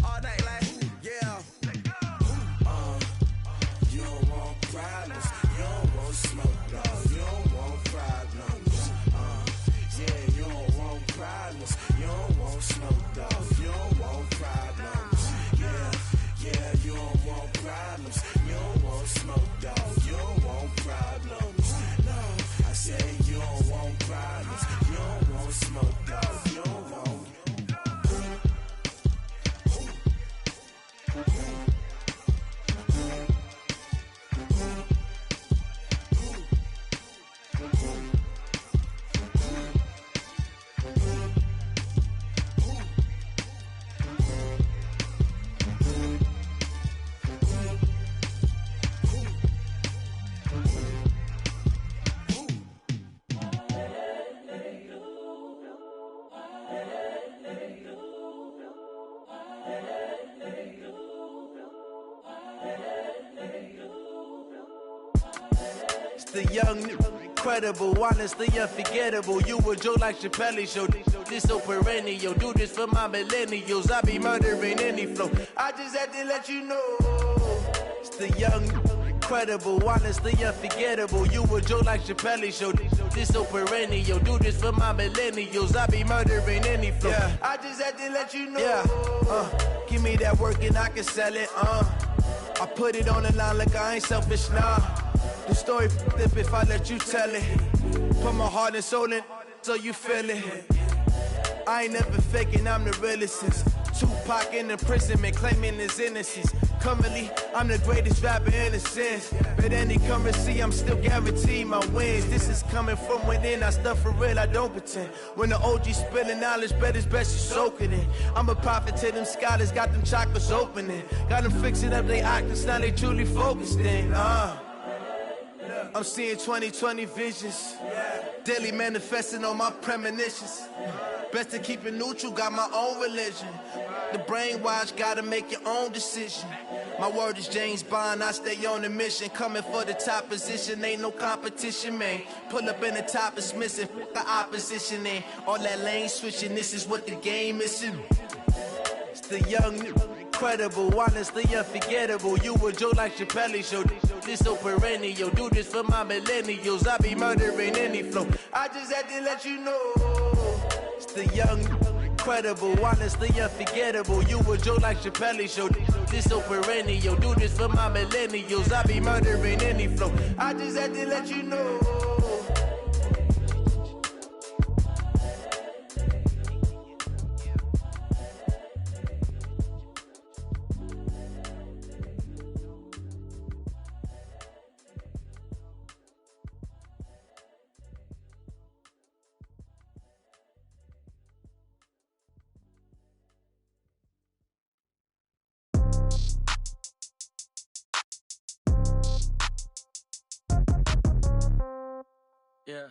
all night like you don't want problems, you don't want smoke, dog. You don't want problems. You don't want problems. You don't want smoke, dog. You don't want problems. You don't want problems. You don't want smoke, dog. You don't want problems. No, I say you don't want problems. You don't want smoke, dog. You don't want. The young, incredible, honestly unforgettable. You a Joe like Chappelle show. This so perennial. Do this for my millennials. I be murdering any flow. I just had to let you know. It's the young, incredible, honestly unforgettable. You a Joe like Chappelle show. This so perennial. Do this for my millennials. I be murdering any flow. Yeah. I just had to let you know. Yeah. Give me that work and I can sell it. I put it on the line like I ain't selfish, nah. The story flip if I let you tell it. Put my heart and soul in so you feel it. I ain't never faking, I'm the realest since Tupac in imprisonment, claiming his innocence. Currently, I'm the greatest rapper in a sense. But any currency, I'm still guaranteed my wins. This is coming from within, I stuff for real, I don't pretend. When the OG spilling knowledge, bet it's best you soak it in. I'm a prophet to them scholars, got them chakras opening. Got them fixing up they octaves, now they truly focused in. I'm seeing 2020 visions, daily manifesting on my premonitions. Best to keep it neutral, got my own religion. The brainwash, gotta make your own decision. My word is James Bond, I stay on a mission. Coming for the top position, ain't no competition, man. Pull up in the top, it's missing, the opposition in. All that lane switching, this is what the game is in. It's the young, incredible, honestly unforgettable. You a Joe like Chappelle show. This so perennial. Do this for my millennials. I be murdering any flow. I just had to let you know. It's the young, incredible, honestly unforgettable. You a Joe like Chappelle show. This so perennial. Do this for my millennials. I be murdering any flow. I just had to let you know. Yeah.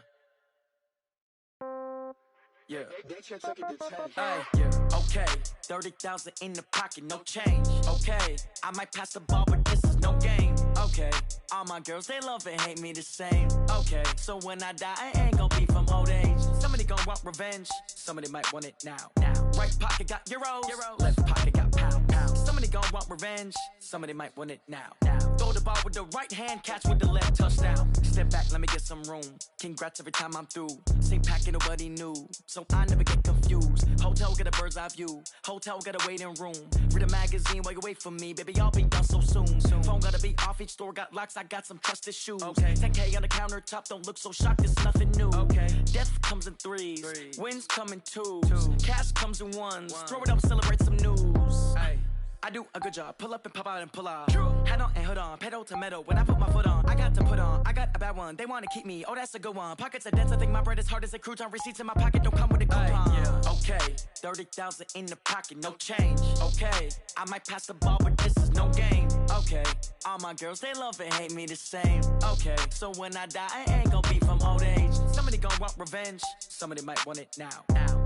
Yeah. Hey, yeah. Okay. 30,000 in the pocket, no change. Okay. I might pass the ball, but this is no game. Okay. All my girls, they love and hate me the same. Okay. So when I die, I ain't gonna be from old age. Somebody gonna want revenge. Somebody might want it now. Right pocket got euros. Left pocket got pound. Somebody gonna want revenge. Somebody might want it now. Throw the ball with the right hand, catch with the left, touchdown. Step back, let me get some room. Congrats every time I'm through. Same packet, nobody knew, so I never get confused. Hotel get a bird's eye view. Hotel got a waiting room. Read a magazine while you wait for me, baby. I'll be done so soon. Phone gotta be off, each store got locks. I got some trusted shoes. Okay. 10K on the countertop, don't look so shocked. It's nothing new. Okay. Death comes in threes. Wins come in twos. Cash comes in ones. Throw it up, celebrate some news. Hey. I do a good job, pull up and pop out and pull off. Hat on and hood on, pedal to metal. When I put my foot on, I got to put on. I got a bad one, they wanna keep me. Oh, that's a good one. Pockets are dense, I think my bread is hard as a crouton. Receipts in my pocket don't come with a coupon. Yeah. Okay, 30,000 in the pocket, no change. Okay, I might pass the ball, but this is no game. Okay, all my girls, they love and hate me the same. Okay, so when I die, I ain't gonna be from old age. Somebody gonna want revenge, somebody might want it now.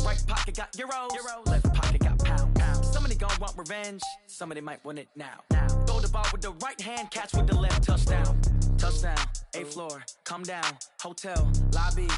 Right pocket got euros. Left pocket got pound. Somebody gonna want revenge, somebody might want it now. Throw the ball with the right hand, catch with the left, touchdown. Touchdown, 8th floor, come down, hotel, lobby.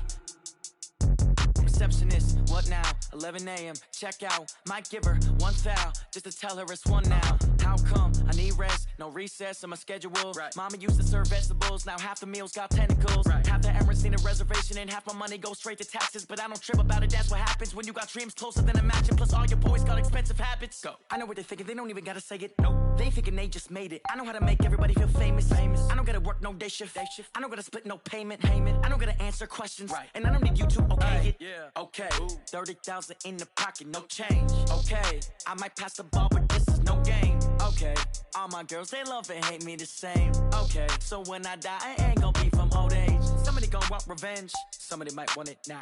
Receptionist, what now? 11 a.m., check out. Might give her one foul, just to tell her it's one now. How come? I need rest, no recess in my schedule. Mama used to serve vegetables, now half the meals got tentacles. Half the Emirates need a reservation and half my money goes straight to taxes. But I don't trip about it, that's what happens when you got dreams closer than a match. And plus all your boys got expensive habits. Go. I know what they're thinking, they don't even gotta say it. Nope. They thinking they just made it. I know how to make everybody feel famous. I don't gotta work no day shift. I don't gotta split no payment. I don't gotta answer questions. And I don't need you to okay it. Okay, 30,000 in the pocket, no change. Okay, I might pass the ball, but this is no game. Okay, all my girls, they love and hate me the same. Okay, so when I die, I ain't gonna be from old age. Somebody gonna want revenge, somebody might want it now.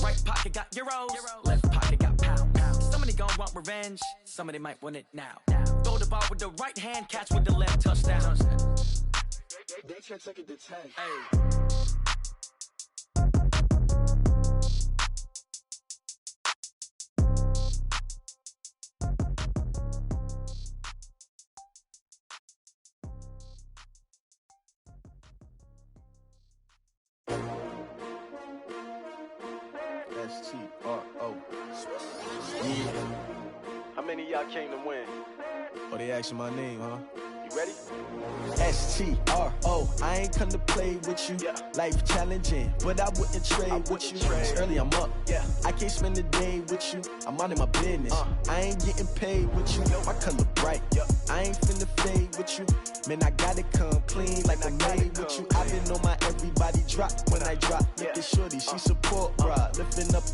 Right pocket got euros, left pocket got pound. Somebody gonna want revenge, somebody might want it now. Throw the ball with the right hand, catch with the left, touchdown. They check it to 10. Hey. S-T-R-O. Yeah. How many of y'all came to win? Oh, they asking my name, huh? You ready? S-T-R-O. I ain't come to play with you. Life challenging, but I wouldn't trade with you. It's early, I'm up. I can't spend the day with you. I'm out in my business. I ain't getting paid with you. My color bright. I ain't finna fade with you. Man, I gotta come clean like I made with you. I been on my everybody drop when I drop. Look at shorty, she support, bruh. Lifting up,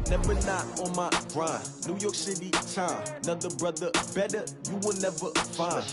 never not on my grind. New York City time, another brother better, you will never find.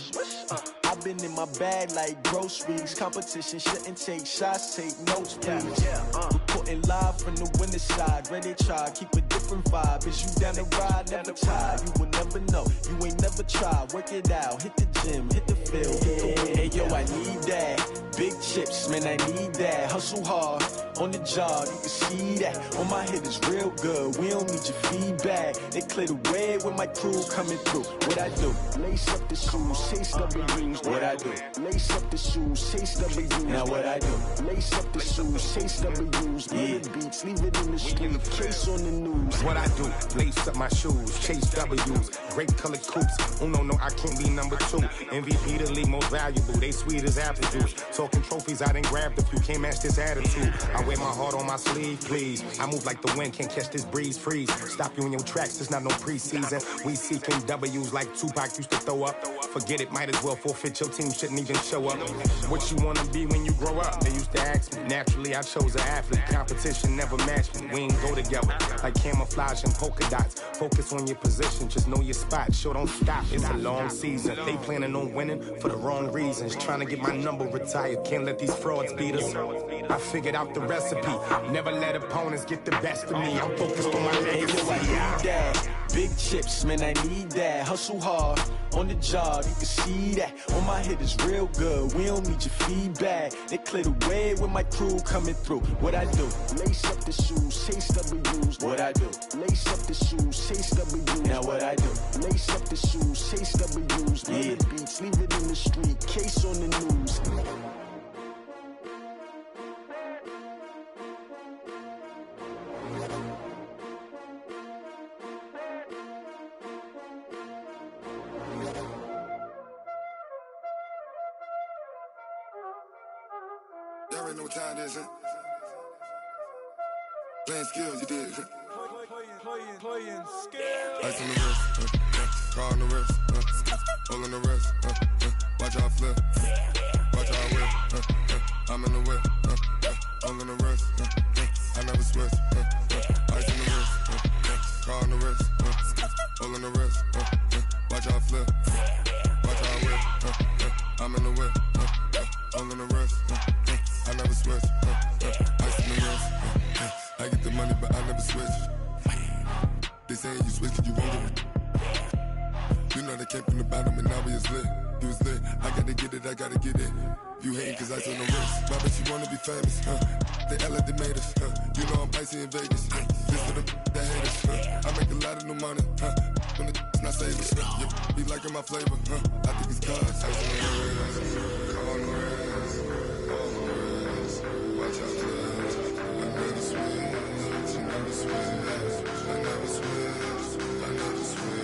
I've been in my bag like groceries. Competition shouldn't take shots, take notes, please. Reporting live from the winter side. Ready to try, keep a different vibe. Is you down the ride, never tired. You will never know, you ain't never tried. Work it out, hit the gym, hit the field, hit the wind. Hey yo, I need that. Big chips, man, I need that. Hustle hard, on the job, you can see that. On my head is real good, we don't need your feedback. They clear the way with my crew coming through. What I do? Lace up the shoes, chase W's. What I do? Lace up the shoes, chase W's. Now what I do? Lace up the shoes, chase W's. Yeah, beats, leave it in the street, case on the news. What I do? Lace up my shoes, chase W's. Great colored coops. Oh no, I can't be number 2. MVP the league most valuable. They sweet as apple juice. Talking trophies, I done grabbed a few. Can't match this attitude. I wear my heart on my sleeve, please. I move like the wind, can't catch this breeze. Freeze. Stop you in your tracks. There's not no preseason. We seeking W's like Tupac used to throw up. Forget it, might as well forfeit. Your team shouldn't even show up. What you wanna be when you grow up? They used to ask me. Naturally, I chose an athlete. Competition never matched me. We ain't go together like camouflage and polka dots. Focus on your position, just know your spot. Sure, don't stop. It's a long season. They planning on winning for the wrong reasons. Trying to get my number retired. Can't let these frauds beat us. I figured out the recipe. Never let opponents get the best of me. I'm focused on my legacy. I need that. Big chips, man, I need that. Hustle hard, on the job, you can see that. On my head is real good, we don't need your feedback. They clear the way with my crew coming through. What I do? Lace up the shoes, chase W's. What I do? Lace up the shoes, chase W's. Now what I do? Lace up the shoes, chase W's. Yeah, beats, leave it in the street, case on the news. Y'all already know what time it is, huh? Playing skills, you did. Playing skills. Ice on the wrist, car on the wrist, hole on the wrist, watch how I flip, watch how I whip, I'm in the whip, hole on the wrist, I never switch, ice on the wrist, car on the wrist, hole on the wrist, watch how I flip, watch how I whip, I'm in the whip, hole on the wrist, I never switch, ice on the wrist, I get the money but I never switch. They say you switch cause you won't get it. You know they came from the bottom and now we is lit. You was lit, I gotta get it, I gotta get it. You hating cause ice on the wrist. Why bet you wanna be famous, They act like they made us, You know I'm icy in Vegas, This for the that hate us, I make a lot of new money, When the not savers, Be liking my flavor, I think it's cause ice on the wrist, on the wrist, on the wrist. Watch out, cuz I never switch, you never switch. I never switch, I never switch.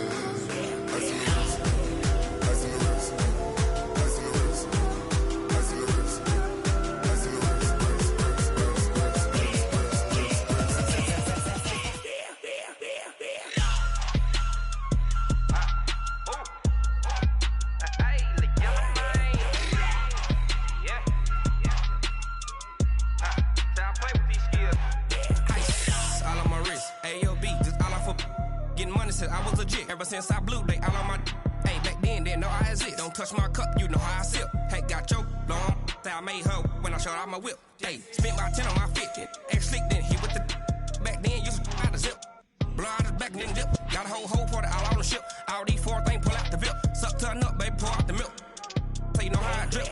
Ice in the wrist, ice in the wrist, ice in the wrist, ice in the wrist, ice in the wrist, I was legit ever since I blew they all on my hey back then didn't know I exist. Don't touch my cup, you know how I sip. Hey, got choked long that I made her when I showed out my whip. Hey, spent about 10 on my fit. Ex slick then hit with the back then used to out the zip. Blow out his back then dip. Got a whole party all on the ship. All these 4 things pull out the VIP. Suck turn up, baby, pour out the milk. So you know how I drip.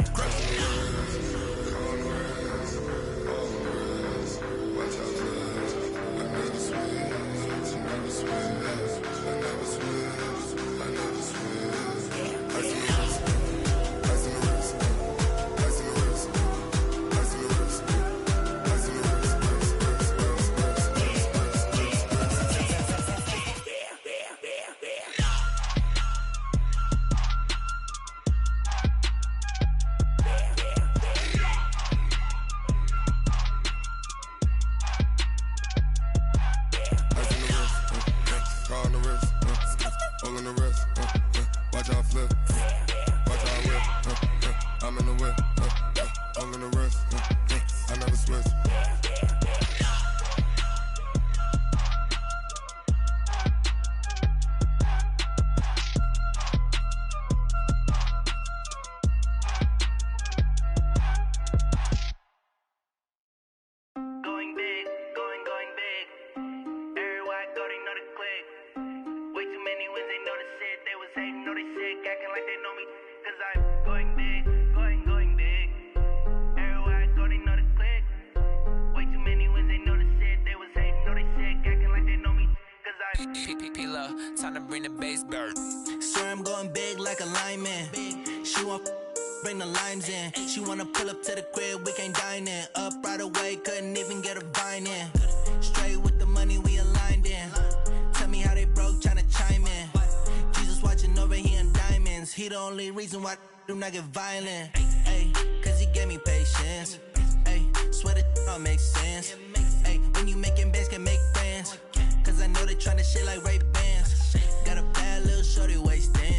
all in the wrist. Watch how I flip. Watch how I whip. I'm in the whip. All in the wrist. I never switch. Time to bring the bass bird. Swear I'm going big like a lineman. She want bring the limes in. She wanna pull up to the crib, we can't dine in. Up right away, couldn't even get a vine in. Straight with the money we aligned in. Tell me how they broke, tryna chime in. Jesus watching over here in diamonds. He the only reason why I do not get violent. Ay, cause he gave me patience. Ay, swear that all makes sense. Ay, when you making bands can make friends. Cause I know they tryna shit like Ray-Bans. Got a bad little shorty wasting.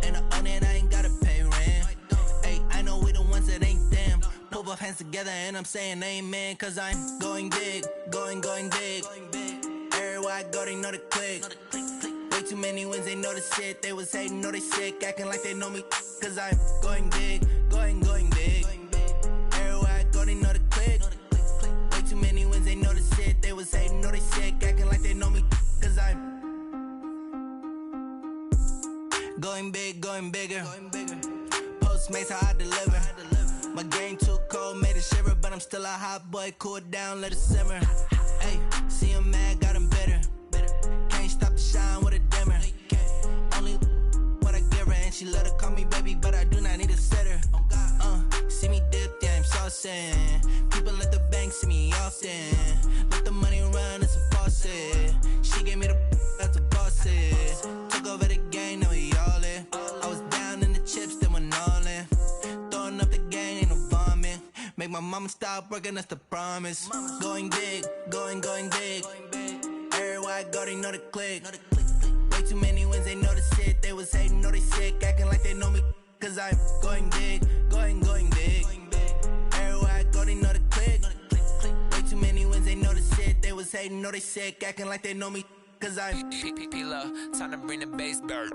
And I own it, I ain't gotta pay rent. Ay, I know we the ones that ain't them. Pull both hands together and I'm saying amen. Cause I'm going big, going big. Everywhere I go, they know the click. Way too many wins, they know the shit. They was hating, know they sick, acting like they know me. Cause I'm going big, going big. Everywhere I go, they know the click. Way too many wins, they know the shit. They was hating, know they sick, acting like they know me. Cause I'm going big, going bigger. Postmates, how I deliver. My game too cold, made it shiver. But I'm still a hot boy, cool it down, let it simmer. Hey, see him mad, got him bitter. Can't stop the shine with a dimmer. Only what I give her, and she let her call me baby, but I do not need a sitter. See me dip, yeah, I'm saucing. People at the bank see me often. Let the money run, it's a faucet. She gave me the that's a boss is. Took over the game, now we all in. I was down in the chips, then went all in. Throwing up the game, ain't no vomit. Make my mama stop working, that's the promise. Going big, going big. Everywhere I go, they know the click. Way too many wins, they know the shit. They was hating, know they sick, acting like they know me. Cause I'm going big, going big. Everywhere I go, they know the click. Way too many wins, they know the shit. They was hating, know they sick, acting like they know me. Cause I'm P-P-P-Love, time to bring the bass bird.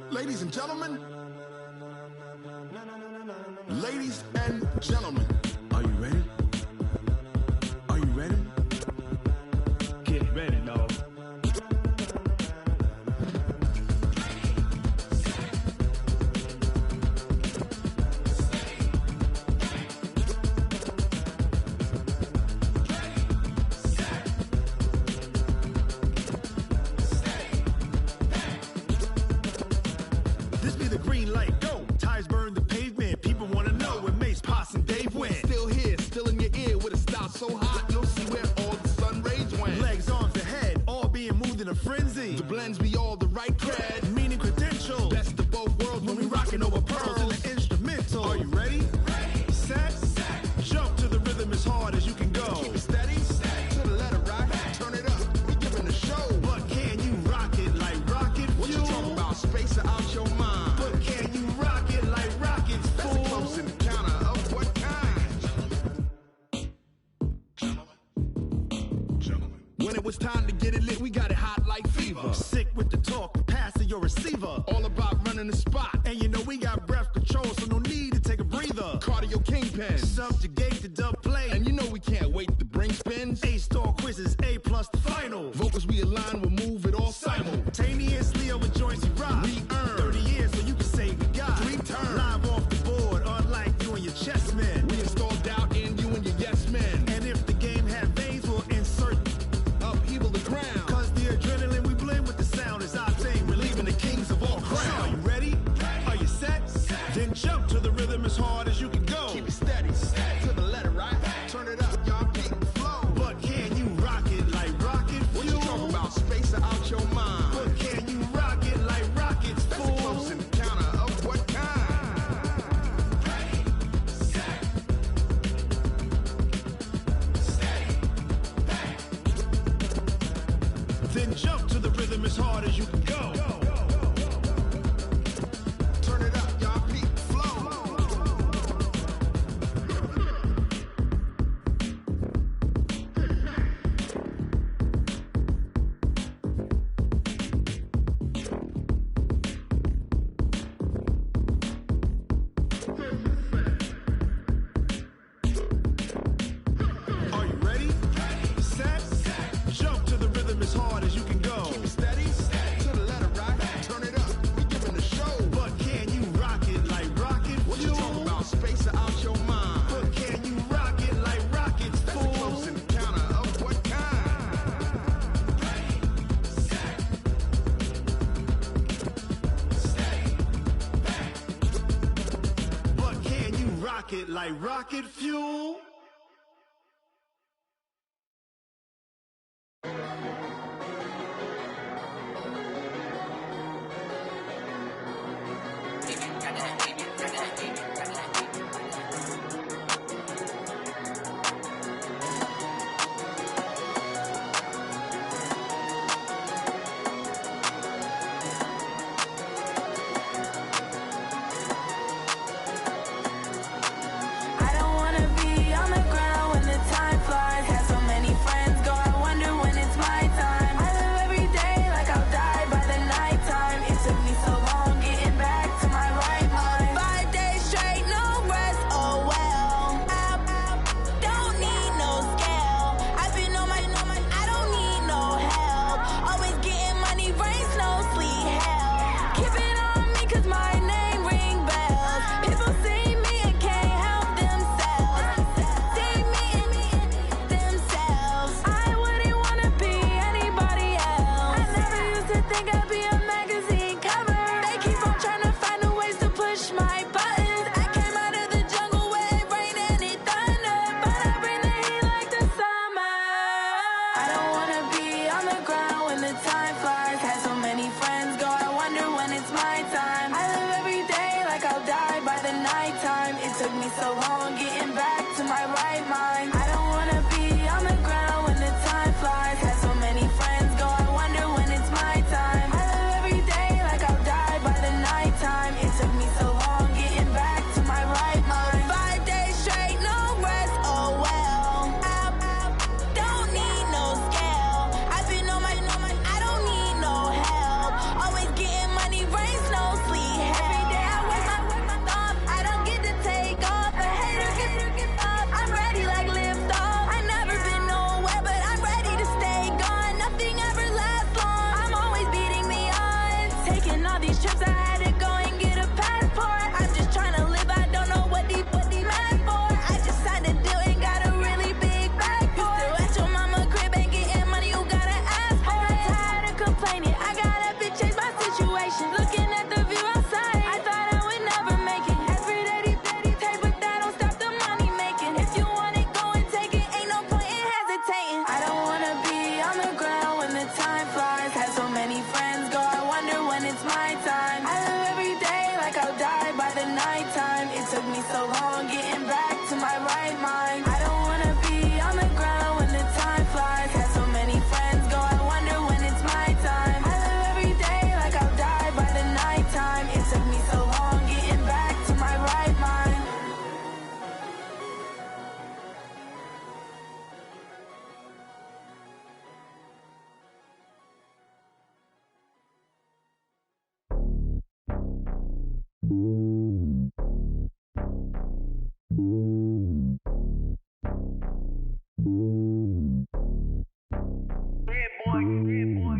Ladies and gentlemen, are you ready? Are you ready? Get ready, dog. This be the green light, go. Tires burn the pavement. People wanna know when Mace, Pops, and Dave went. Still here, still in your ear with a style so hot, you'll see where all the sun rays went. Legs, arms, the head, all being moved in a frenzy. The blends be all the right cred, meaning credential. Best of both worlds when we rockin' over pearls in the instrumental. Are you ready? Ready. Set. Jump to the rhythm as hard as you can go. Keep it steady. To the letter rock. Turn it up. We giving a show. But can you rock it like rocket fuel? What you talking about? Space or out your mind? But can you rock it like rockets, fool? That's a close encounter of what kind? When it was time to get it lit, we got it hot like fever. Sick with the talk, passing your receiver. All about running the spot. And you know we got breath control, so no need to take a breather. Cardio kingpin, subjugate the dub play. And you know we can't wait to bring spins. A-star quizzes, A+ the final. Vocals we align, we'll move it all simultaneously over joints we rock. We earn 30 years so you can say we got 3 turns. Live off the board, unlike you and your chess men. We installed out in pocket like rocket fuel.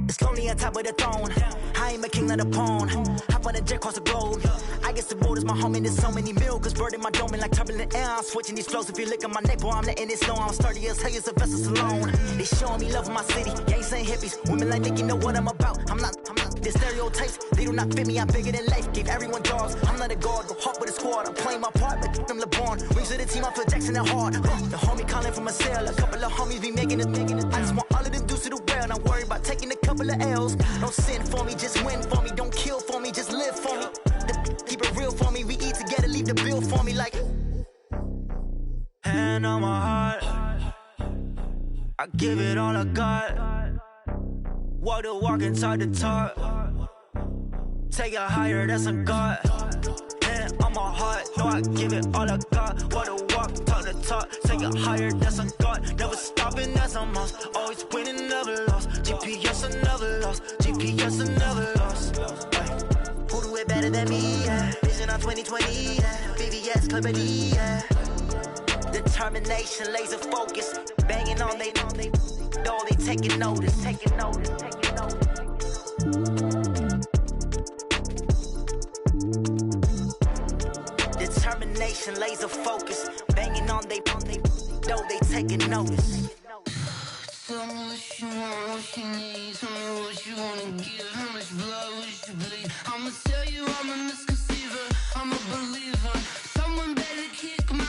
It's lonely on top of the throne. I am a king of the pawn. Hop on a jet across the globe. I guess the road is my home and there's so many milkers burning my dome like turbulent air. I'm switching these flows. If you look at my neck, boy, I'm letting it slow. I'm sturdy as hell as a vessel alone. They showing me love in my city. Gangsta hippies. Women like Nick, you know what I'm about. I'm not. The stereotypes, they do not fit me. I'm bigger than life. Gave everyone dogs. I'm not a guard, go hard with a squad. I'm playing my part, but I'm LeBron. Wings of the team, I feel Jackson and hard. The homie calling from a cell. A couple of homies be making it. I just want all of them dudes to the well. Not worried about taking a couple of L's. Don't sin for me, just win for me. Don't kill for me, just live for me. Keep it real for me. We eat together, leave the bill for me like. Hand on my heart, I give it all I got. Walk the walk and talk the talk. Take it higher, that's a God. Hand on my heart, no, I give it all I got. Walk the walk, talk the talk. Take it higher, that's a God. Never stopping, that's a must. Always winning, never lost. GPS, I never lost. GPS, I never lost. Who do it better than me? Yeah. Vision on 2020. Yeah. VVS, Clarity. Yeah. Determination, laser focus. Banging on they door, they taking notice. Taking notice, taking notice. Determination, laser focus. Banging on they door, they taking notice. Tell me what you want, what you need. Tell me what you wanna give. How much blood would you bleed? I'ma tell you I'm a misconceiver. I'm a believer. Someone better kick my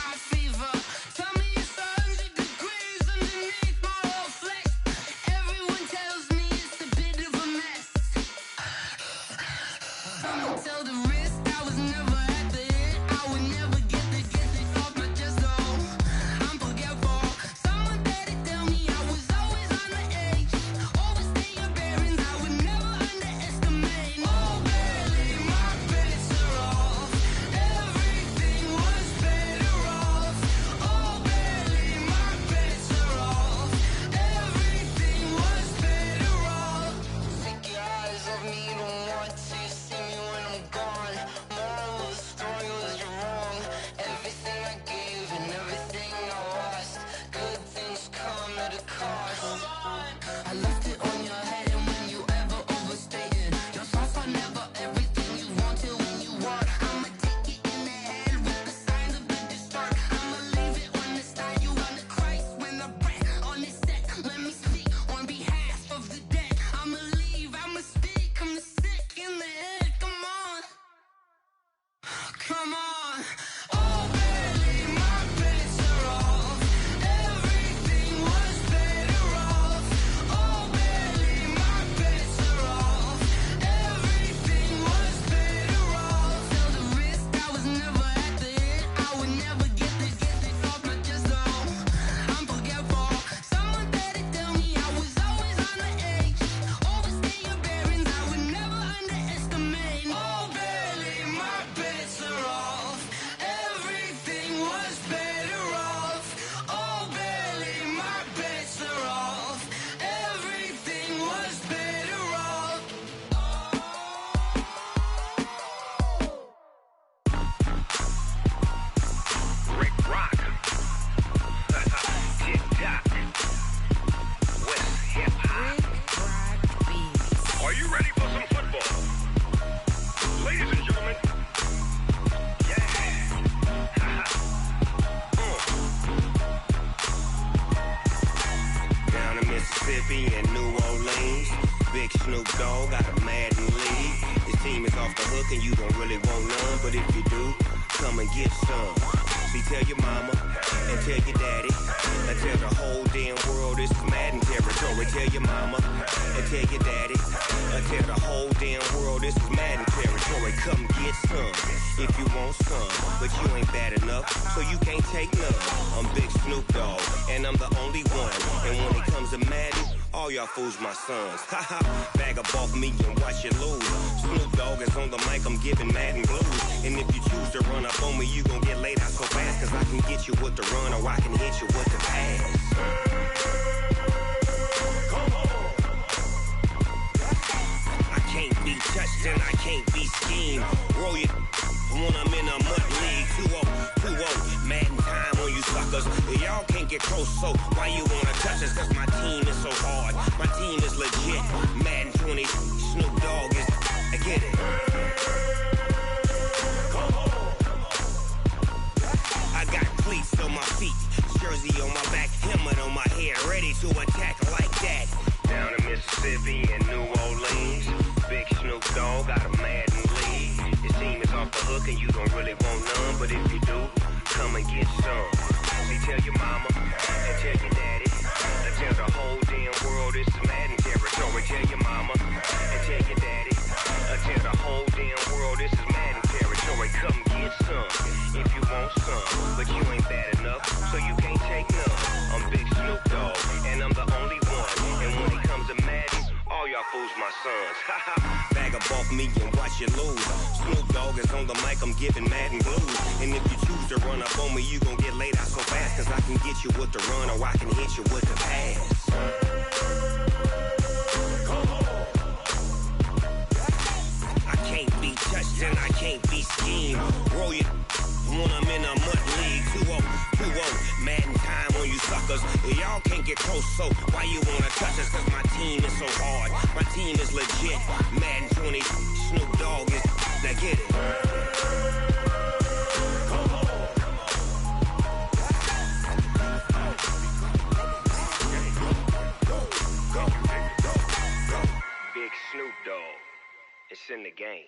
Mississippi and New Orleans. Big Snoop Dogg got a Madden league. His team is off the hook and you don't really want none, but if you do, come and get some. See, tell your mama and tell your daddy and tell the whole damn world this is Madden territory. Tell your mama and tell your daddy and tell the whole damn world this is Madden territory. Come get some if you want some, but you ain't bad enough, so you can't take none. I'm Big Snoop Dogg and I'm the only one. And when it comes to Madden, all y'all fools my sons. Haha, bag up off me and watch you lose. Snoop Dogg is on the mic, I'm giving Madden blues. And if you choose to run up on me, you gon' get laid out so fast. Cause I can get you with the run or I can hit you with the pass. Come on. I can't be touched and I can't be schemed. Roll it when I'm in a mud league. 2-0, Madden time on you suckers. Y'all can't get close, so why you wanna touch us? Cause my team is so hard, my team is legit. Madden 20, Snoop Dogg is, I get it. Come on. I got cleats on my feet, jersey on my back, helmet on my head, ready to attack like that. Down in Mississippi and New Orleans, Big Snoop Dogg got a Madden league. His team is off the hook and you don't really want none, but if you do, come and get some. See, tell your mama and tell your daddy and tell the whole damn world this is Madden territory. Tell your mama and tell your daddy and tell the whole damn world this is Madden territory. Come get some if you want some, but you ain't bad enough, so you can't take none. I'm Big Snoop Dogg and I'm the only one. And when it comes to Madden, all y'all fools my sons. Bag up off me and watch you lose. Snoop Dogg is on the mic, I'm giving Madden blues. And if you choose to run up on me, you gon' get laid out so fast. Cause I can get you with the run or I can hit you with the pass. Come on. I can't be touched and I can't be schemed. Roll it when I'm in a mud league. 2-0, Madden time on you suckers. Y'all can't get close, so why you wanna touch us? Cause my team is so hard, my team is legit. Madden 20, Snoop Dogg is, now get it. Come on. Big Snoop Dogg, it's in the game.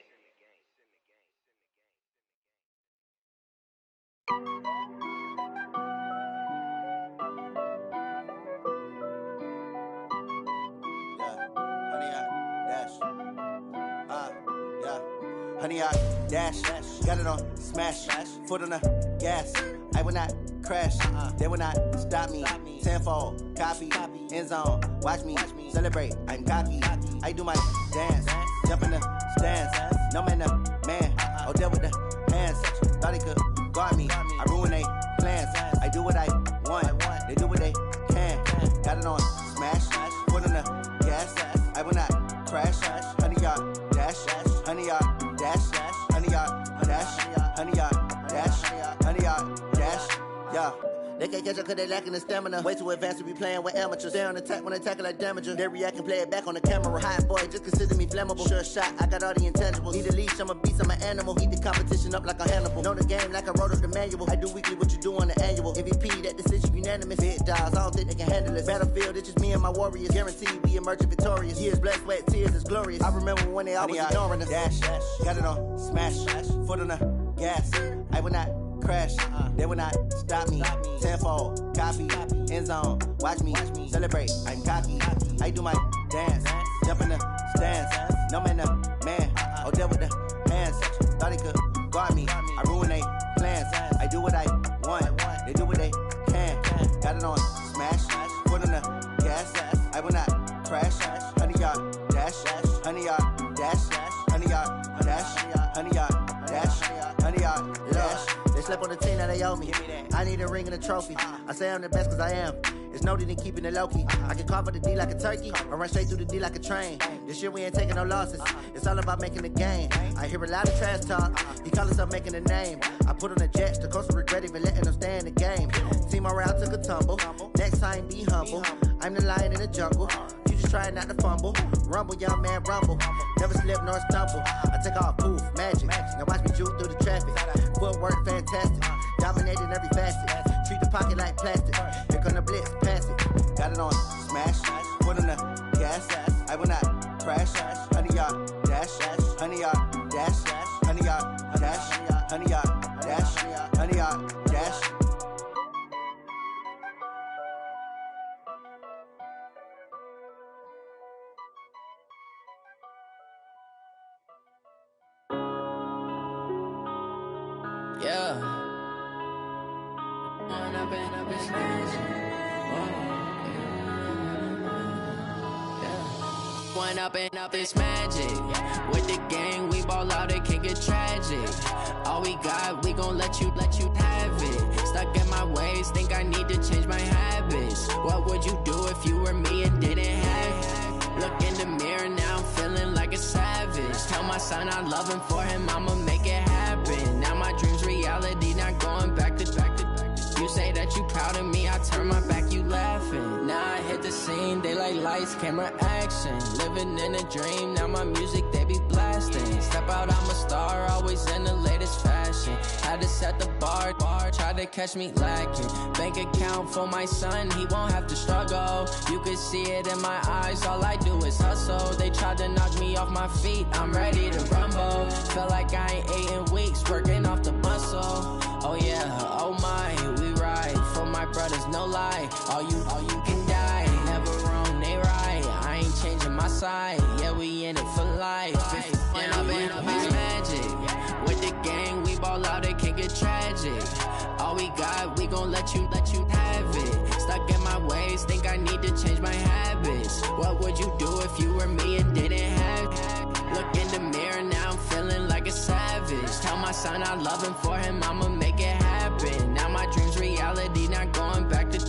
Honey, I dash, got it on smash, foot on the gas. I will not crash, they will not stop me. Tenfold, copy, end zone, watch me celebrate. I'm cocky, I do my dance, jump in the stands. No man, man, oh deal with the hands. Thought he could guard me, I ruin they plans. I do what I want, they do what they can. Got it on smash, foot on the gas. I will not crash, honey, y'all dash, honey, y'all dash, honey, y'all dash, honey, y'all dash, honey, y'all dash, yeah. They can't catch up cause they lacking the stamina. Way too advanced to be playing with amateurs. Stay on attack when they tackle like damager. They react and play it back on the camera. Hot boy, just consider me flammable. Sure shot, I got all the intangibles. Need a leash, I'm a beast, I'm an animal. Eat the competition up like a Hannibal. Know the game like I wrote up the manual. I do weekly what you do on the annual. MVP, that decision unanimous. Big dogs, I don't think they can handle it. Battlefield, it's just me and my warriors. Guaranteed we emerge victorious. Years, blood, sweat, tears, it's glorious. I remember when they always ignoring us. Dash, got it on smash, foot on the gas. I will not crash, they will not stop me. Tenfold, copy, end zone, watch me celebrate. I'm cocky, I do my dance, jump in the stands. No man, man, oh deal with the hands. Thought he could guard me, I ruin they plans. I do what I want, they do what they can. Got it on smash, foot on the gas. I will not crash, honey, y'all dash, honey, y'all dash, honey, y'all dash, honey, y'all dash, honey, y'all dash. They slept on the team that they owe me. I need a ring and a trophy. I say I'm the best cause I am. It's no need in keeping it low-key. I can carve up the D like a turkey or run straight through the D like a train. This year we ain't taking no losses. It's all about making the game. I hear a lot of trash talk. He call himself making a name. I put on the Jets. The coach will regret even letting them stay in the game. Team morale took a tumble. Next time be humble. I'm the lion in the jungle. You just try not to fumble. Rumble, young man, rumble. Never slip nor stumble. I take off, poof, magic. Now watch me juke through the traffic. Footwork fantastic. Dominating every facet. Treat the pocket like plastic. Here come the blitz, pass it. Got it on smash. foot on the gas. I will not crash. 100 yard dash. 100 yard dash. 100 yard dash. 100 yard dash. 100 yard dash. Yeah. One up and up, it's magic. With the gang, we ball out, it can get tragic. All we got, we gon' let you have it. Stuck in my ways, think I need to change my habits. What would you do if you were me and didn't have it? Look in the mirror, now I'm feeling like a savage. Tell my son I love him, for him I'ma make it happen. Now my dream's reality, not going back to. You say that you proud of me, I turn my back, you laughing. Now I hit the scene, they like lights, camera, action. Living in a dream, now my music, they be blasting. Step out, I'm a star, always in the latest fashion. Had to set the bar, try to catch me lacking. Bank account for my son, he won't have to struggle. You can see it in my eyes, all I do is hustle. They tried to knock me off my feet, I'm ready to rumble. Feel like I ain't ate in weeks, working off the muscle. Oh yeah, oh my, we ride for my brothers, no lie. All you can die, never wrong, they right. I ain't changing my side, yeah, we in it for life. And up it's magic. With the gang, we ball out, it can get tragic. All we got, we gon' let you have it. Stuck in my ways, think I need to change my habits. What would you do if you were me and didn't have it? Look in the mirror, now I'm feeling like a savage. Tell my son I love him, for him I'ma make it happen. Now my dream's reality, not going back to.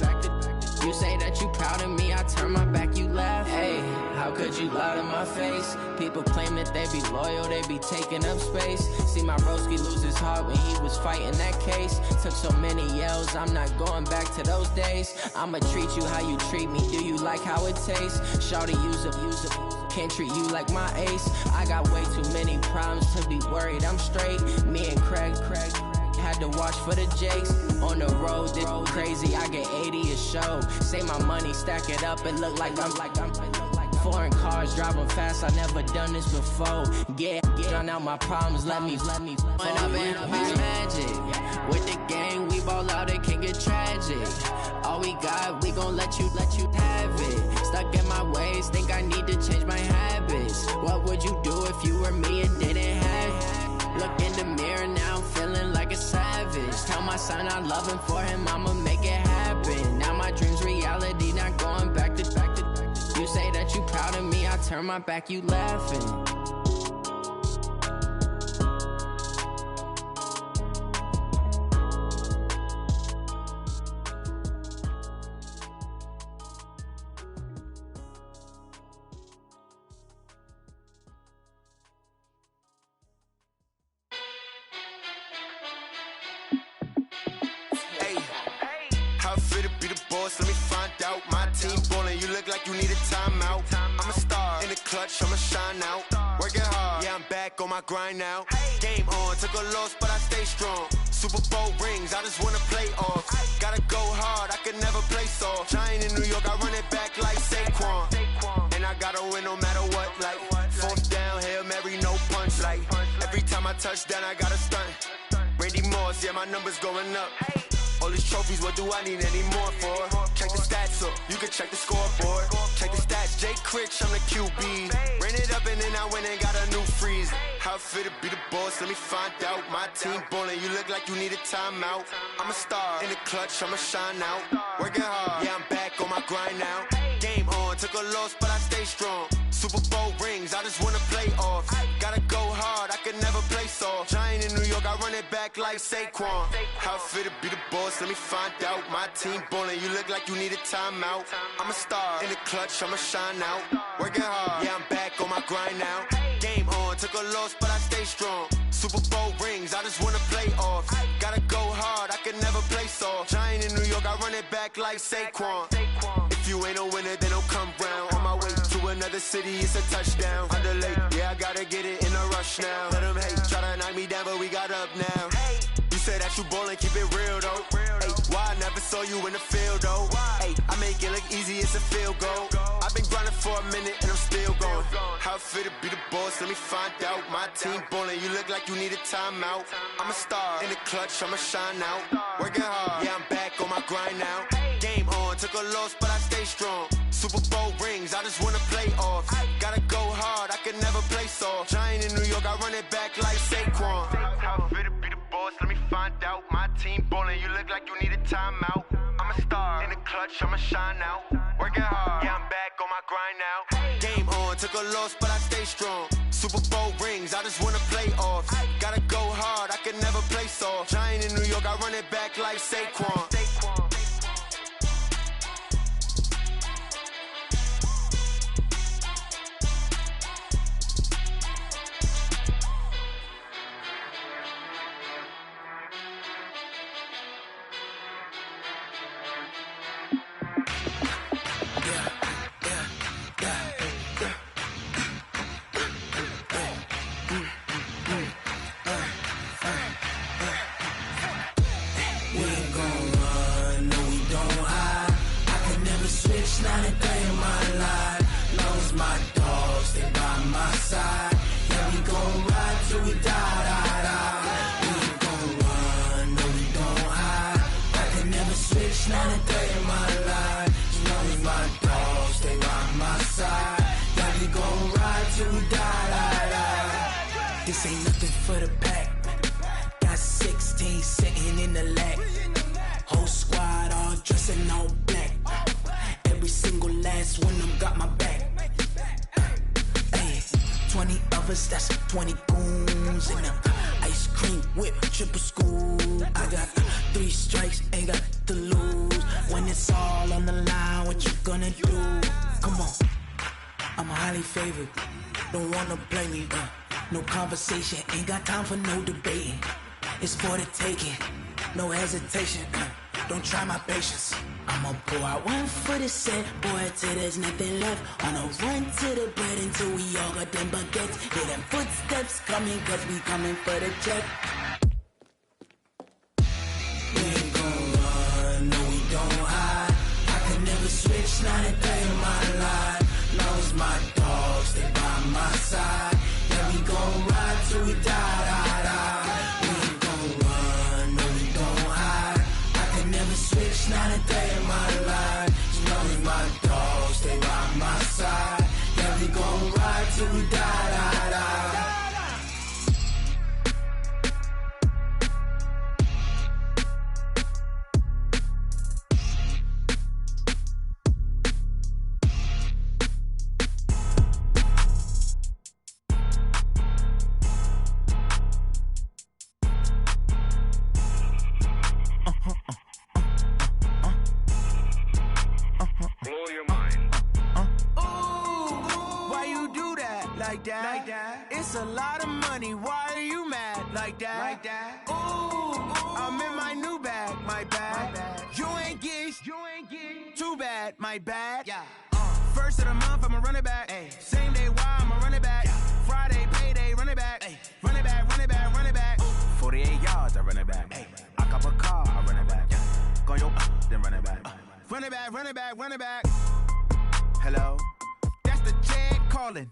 You say that you proud of me, I turn my back, you laugh. Hey, how could you lie to my face? People claim that they be loyal, they be taking up space. See my broski lose his heart when he was fighting that case. Took so many yells, I'm not going back to those days. I'ma treat you how you treat me, do you like how it tastes? Shawty, use it. Can't treat you like my ace. I got way too many problems to be worried, I'm straight. Me and Craig had to watch for the Jakes. On the road, this crazy, I get 80 a show. Say my money, stack it up, it look like I'm foreign cars, driving fast, I never done this before. Get on out my problems, let me When up and up is magic. With the gang, we ball out, it can get tragic. All we got, we gon' let you have it. Stuck in my ways, think I need to change my habits. What would you do if you were me and didn't have it? Look in the mirror, now I'm feeling like a savage. Tell my son I love him, for him I'ma make it happen. Now my dream's reality, not going back to. You say that you proud of me, I turn my back, you laughing. Let me find out. My team ballin', you look like you need a timeout. I'm a star in the clutch, I'ma shine out. Working hard, yeah, I'm back on my grind now. Game on, took a loss, but I stay strong. Super Bowl rings, I just wanna play off. Gotta go hard, I can never play soft. Giant in New York, I run it back like Saquon. And I gotta win no matter what, like fourth down, Hail Mary, no punch. Like every time I touch down, I gotta stunt. Randy Moss, yeah, my numbers going up. All these trophies, what do I need any more for? Check the stats up, you can check the scoreboard. Check the stats, Jake Critch, I'm the QB. Ran it up and then I went and got a new freeze. How it fit to be the boss, let me find out. My team ballin', you look like you need a timeout. I'm a star in the clutch, I'ma shine out. Working hard, yeah, I'm back on my grind now. Game on, took a loss, but I stay strong. Super Bowl rings, I just wanna play off. Gotta go hard, I can never play soft. Giant in New York, I run it back like Saquon. How it fit to be the boss, let me find out. My team ballin', you look like you need a timeout. I'm a star in the clutch, I'ma shine out. Working hard, yeah, I'm back on my grind now. Game on, took a loss, but I stay strong. Super Bowl rings, I just wanna play off. Gotta go hard, I can never play soft. Giant in New York, I run it back like Saquon. If you ain't a winner, then don't come round. On my way to another city, it's a touchdown. Underlay, yeah, I gotta get it in a rush now. Let them hate, try to knock me down, but we got up now. You say that you ballin', keep it real though. Ay, why I never saw you in the field though? Ay, I make it look easy, it's a field goal. I've been grinding for a minute and I'm still going. How it feel to be the boss, let me find out. My team ballin', you look like you need a timeout. I'm a star in the clutch, I'ma shine out. Working hard, yeah, I'm back on my grind now. Game on, took a loss, but I stay strong. Super Bowl rings, I just wanna play off. Gotta go hard, I can never play soft. Giant in New York, I run it back like Saquon. How it feel to be the boss, let me find out. My team ballin', you look like you need a timeout. I'm a star in the clutch, I'ma shine out. Working hard, yeah, I'm back on my grind now. Game on, took a loss, but I stay strong. Super Bowl rings, I just wanna play off. Gotta go hard, I can never play soft. Giant in New York, I run it back like Saquon. Not a day in my life. Long as my dogs stay by my side. Yeah, we gon' ride till we die. We ain't gon' run, no, we don't hide. I can never switch, not a day in my life. As long as my dogs stay by my side. Yeah, we gon' ride till we die. This ain't nothing for the pack. Got 16 sitting in the lag. Whole squad all dressed in all black. Every single last one of them got my back. Ay, 20 of us, that's 20 goons. And ice cream whip, triple scoop. I got 3 strikes, ain't got to lose. When it's all on the line, what you gonna do? Come on, I'm highly favored. Don't wanna play me, no conversation. Ain't got time for no debating. It's for the taking, no hesitation. Don't try my patience. I'ma pour out one for the set, boy, till there's nothing left. On a run to the bread until we all got them baguettes. Hear them footsteps coming, cause we coming for the check. We ain't gon' run, no, we don't hide. I can never switch, not a day in my life. Long as my dogs stay by my side. Yeah, we gon' ride till we die. We ain't gon' run, no, we don't hide. I can never switch, not a day in my life. As long as my dogs stay by my side. Yeah, we gon' ride till we die. Like that. It's a lot of money. Why are you mad like that? Ooh, I'm in my new bag, my bad. You ain't get too bad, my bad. Yeah. First of the month, I'ma run it back. Ay. Same day, why I'ma run it back. Friday, payday, run it back. Ay. Run it back, run it back, run it back. 48 yards, I run it back. Ay. I cop a car, I run it back. Go your then run it back. Run it back, run it back, run it back. Hello? That's the jag calling.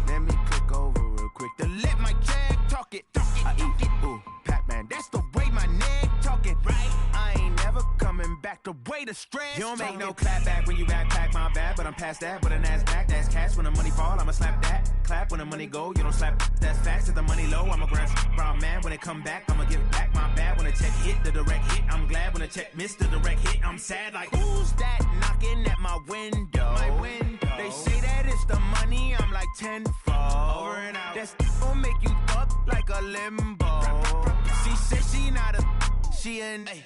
Let me click over real quick to let my jag talk it. I eat it, ooh, Pac-Man. That's the way my neck talking. Right? I ain't never coming back the way the stress. You don't make no clap back when you backpack my bad, but I'm past that. But a NASDAQ, that's cash. When the money fall, I'ma slap that. Clap when the money go, you don't slap. That's facts. If the money low, I'ma grab brown man. When it come back, I'ma give back my bad. When the check hit, the direct hit. I'm glad when the check missed the direct hit. I'm sad like, who's that knocking at my window? My window. They say that it's the money, I'm like tenfold. Over and out. That's gon' make you up like a limbo. She said she not a, she an. Ay.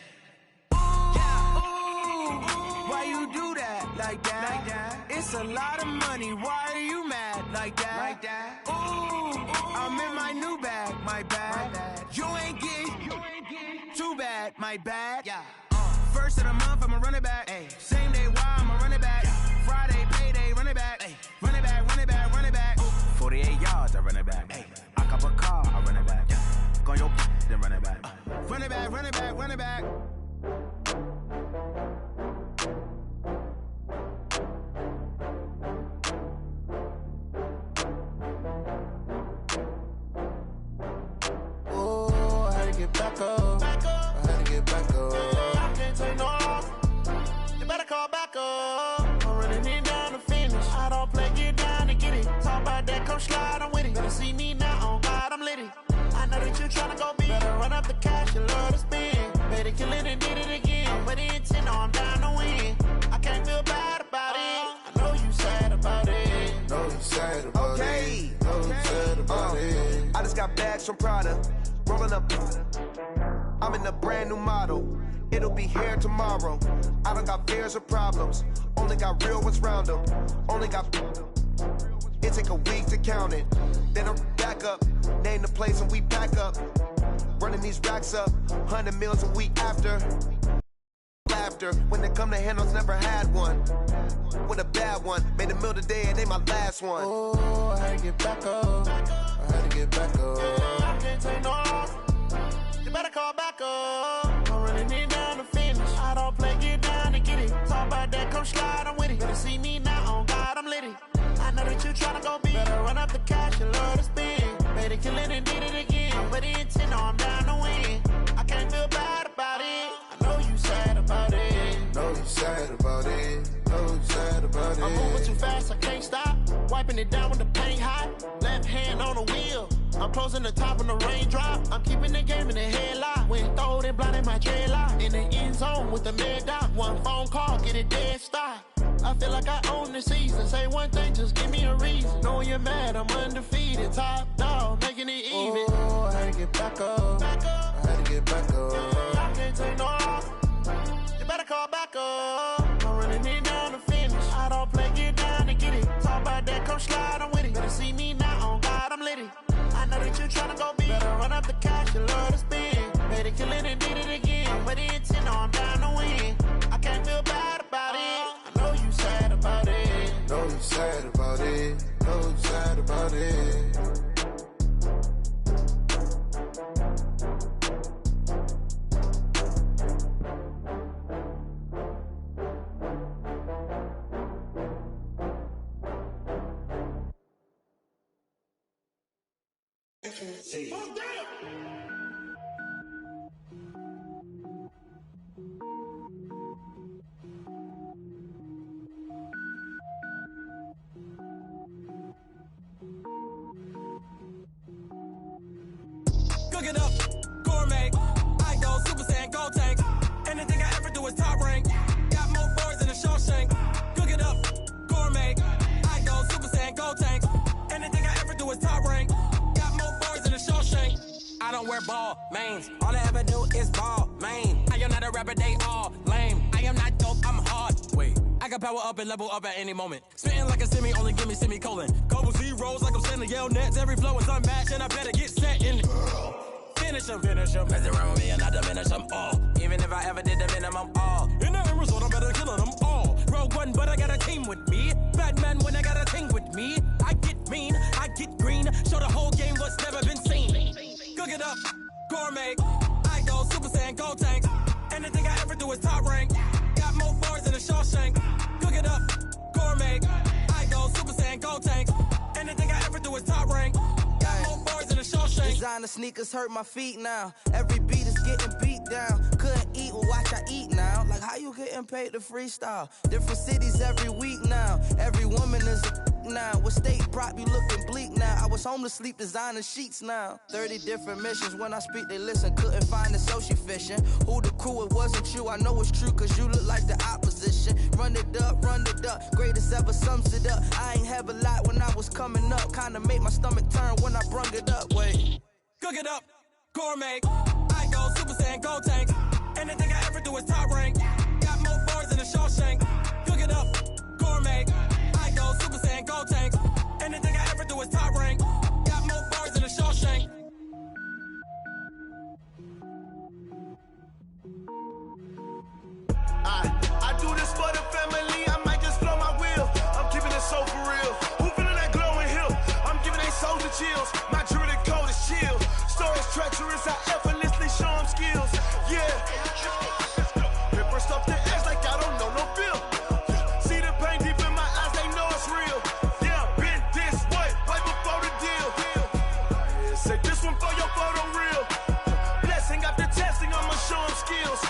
Ooh, yeah. Ooh, why you do that like that? It's a lot of money, why are you mad like that? Ooh, I'm in my new bag, my bad. You ain't get too bad, my bad. Yeah. First of the month, I'ma run it back. Ay. Same day, why I'ma run it back. Friday, payday, run it back. Ay. Run it back, run it back, run it back. 48 yards, I run it back. Ay. I cop a car, I run it back. Go your then run it back. Run it back, run it back, run it back. Oh, I had to get back up. I had to get back up. I can't take no loss. You better call back up. I'm running it down to finish. I don't play, get down to get it. Talk about that, come slide, I'm with it. Better see me now, on God, I'm litty. I know that you tryna go big. Better run up the cash, you love to spend. Better kill it and did it again. I'm with the intent, no, I'm down to win. I can't feel bad about it. I know you sad about it. Know you sad about it. Know you sad about it. I just got bags from Prada. Rolling up. I'm in a brand new model. It'll be here tomorrow. I don't got fears or problems. Only got real ones round them. Only got. It take a week to count it. Then I'm back up. Name the place and we pack up. Running these racks up. 100 meals a week after. Laughter. When they come to handles, never had one. With a bad one. Made a meal today and they my last one. Oh, I had to get back up. I had to get back up. I can't take no loss. You better call back up. I'm running it down to finish. I don't play, get down to get it. Talk about that, come slide, I'm with it. Better see me now, on God, I'm litty. I know that you tryna go big. Better run up the cash, you love to spend. Made it, kill it, and did it again. I'm with the intent, no, I'm down to win. I can't feel bad about it. I know you sad about it. Know you sad about it. Know you sad about it. I'm moving too fast, I can't stop. Wiping it down with the paint hot. Left hand on the wheel. I'm closing the top when the raindrop. I'm keeping the game in the headlock. When throwed and blinded my dreadlock. In the end zone with the mad dot. One phone call, get it dead stop. I feel like I own the season. Say one thing, just give me a reason. Knowing you're mad, I'm undefeated. Top dog, making it even. Oh, I had to get back up. I had to get back up. I can't take no loss. You better call back up. I'm running it down to finish. I don't play, get down to get it. Talk about that, come slide, I'm with it. Better see me now, on God, I'm litty. I know that you tryna go big. Better run up the cash, you love to spend. Better kill it and did it again. I'm with the intent, no, I'm down to win. I can't feel bad about it. I know you sad about it. Know you sad about it. Know you sad about it. Cook it up, gourmet. I go Super Saiyan, gold tank. Anything I ever do is top rank. Got more boards than a Shawshank. Cook it up, gourmet. I go Super Saiyan, gold tank. Anything I ever do is top rank. Got more boards than a Shawshank. I don't wear ball mains. All I ever do is ball main. I am not a rapper, they all lame. I am not dope, I'm hard. Wait, I can power up and level up at any moment. Spitting like a semi, only give me semicolon. Couple zeros like I'm sending yell nets. Every flow is unmatched and I better get set in. Finish them, mess around with me and I diminish them all. Even if I ever did the minimum all. In the end result, I'm better killing them all. Rogue one, but I got a team with me. Batman when I got a thing with me. I get mean, I get green. Show the whole game what's never been seen. Cook it up, gourmet. I go Super Saiyan, gold tank. Anything I ever do is top rank. Got more bars than a Shawshank. Cook it up, gourmet. I go Super Saiyan, gold tank. Anything I ever do is top rank. Got more bars than a Shawshank. Designer sneakers hurt my feet now. Every beat is getting beat down. Couldn't eat, well watch I eat now. Like how you getting paid to freestyle? Different cities every week now. Every woman is a now. With state prop, you looking bleak now. I was home to sleep, designer sheets now. 30 different missions. When I speak, they listen. Couldn't find it, so she fishing. Who the crew? It wasn't you. I know it's true, cause you look like the opposition. Run it up, greatest ever sums it up. I ain't have a lot when I was coming up. Kinda made my stomach turn when I brung it up. Wait. Cook it up, gourmet. I go Super Saiyan, gold tank. Anything I ever do is top rank. Got more bars than a Shawshank. Cook it up, gourmet. I go Super Saiyan, gold tank. Anything I ever do is top rank. Got more bars than a Shawshank. I do this for the family. I might just blow my wheel. I'm keeping it so for real. Who feeling that glowing hill? I'm giving they souls the chills. My jewelry code is chill. Stories treacherous. I effortlessly show them skills. Yeah. Paper stuff the edge like I don't know no feel. See the pain deep in my eyes, they know it's real. Yeah, been this way, right before the deal. Say this one for your photo reel. Blessing after testing, I'ma show them skills.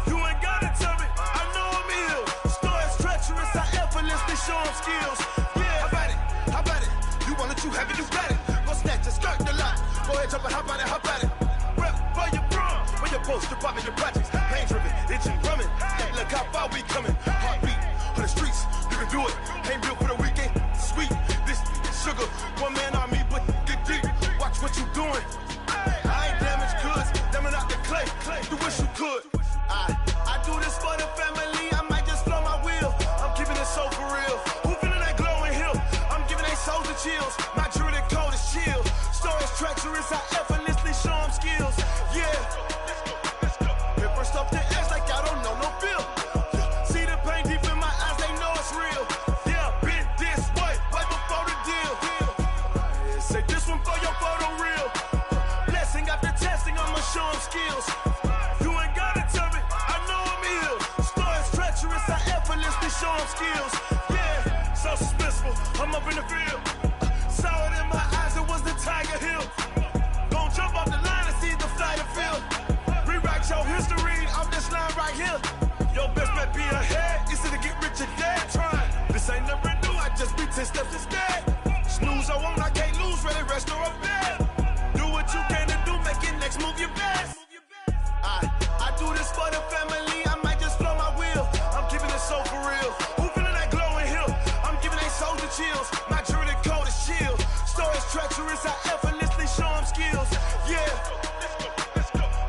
You ain't gotta tell me, I know I'm ill. Stories treacherous, I effortlessly show them skills. Yeah, how about it? You want it, you have it, you got it. Go snatch it, skirt the lot. Go ahead, jump it, hop on it. Rep for your brum, when your post, department, your projects. Pain driven, itching, drumming. Hey, look how far we coming. Heartbeat on the streets, you can do it. Ain't built for the weekend, sweet. This sugar, one man army, but get deep. Watch what you doing. I ain't damaged goods, damn out the clay. You wish you could. I do this for the family. I might just blow my wheel. I'm keeping it so for real. Who feeling that glowing hill? I'm giving they souls the chills. My druidic code is chill. Stories treacherous, I effortlessly show them skills. Yeah. Paper stuff the edge like I don't know no feel. See the pain deep in my eyes, they know it's real. Yeah, been this way, right before the deal. Say this one for your photo reel. Blessing after testing, I'ma show them skills. You ain't gotta tell me, I know I'm ill. Stories treacherous, I effortlessly show them skills. Yeah, so suspenseful, I'm up in the field. Saw it in my eyes, it was the Tiger Hill. Gon' jump off the line and see the flight of field. Rewrite your history off this line right here. Your best bet be ahead, easy to get rich or dead. Trying, this ain't never new, I just be 10 steps instead. Snooze I won't, I can't lose, ready, rest or a bed. Do what you can to do, make it next move your best. I do this for the family, I might just blow my wheel. I'm keeping it so for real. Who feeling that glowing hill? I'm giving they souls the chills. My druidic code is chill. Stories treacherous, I effortlessly show them skills. Yeah.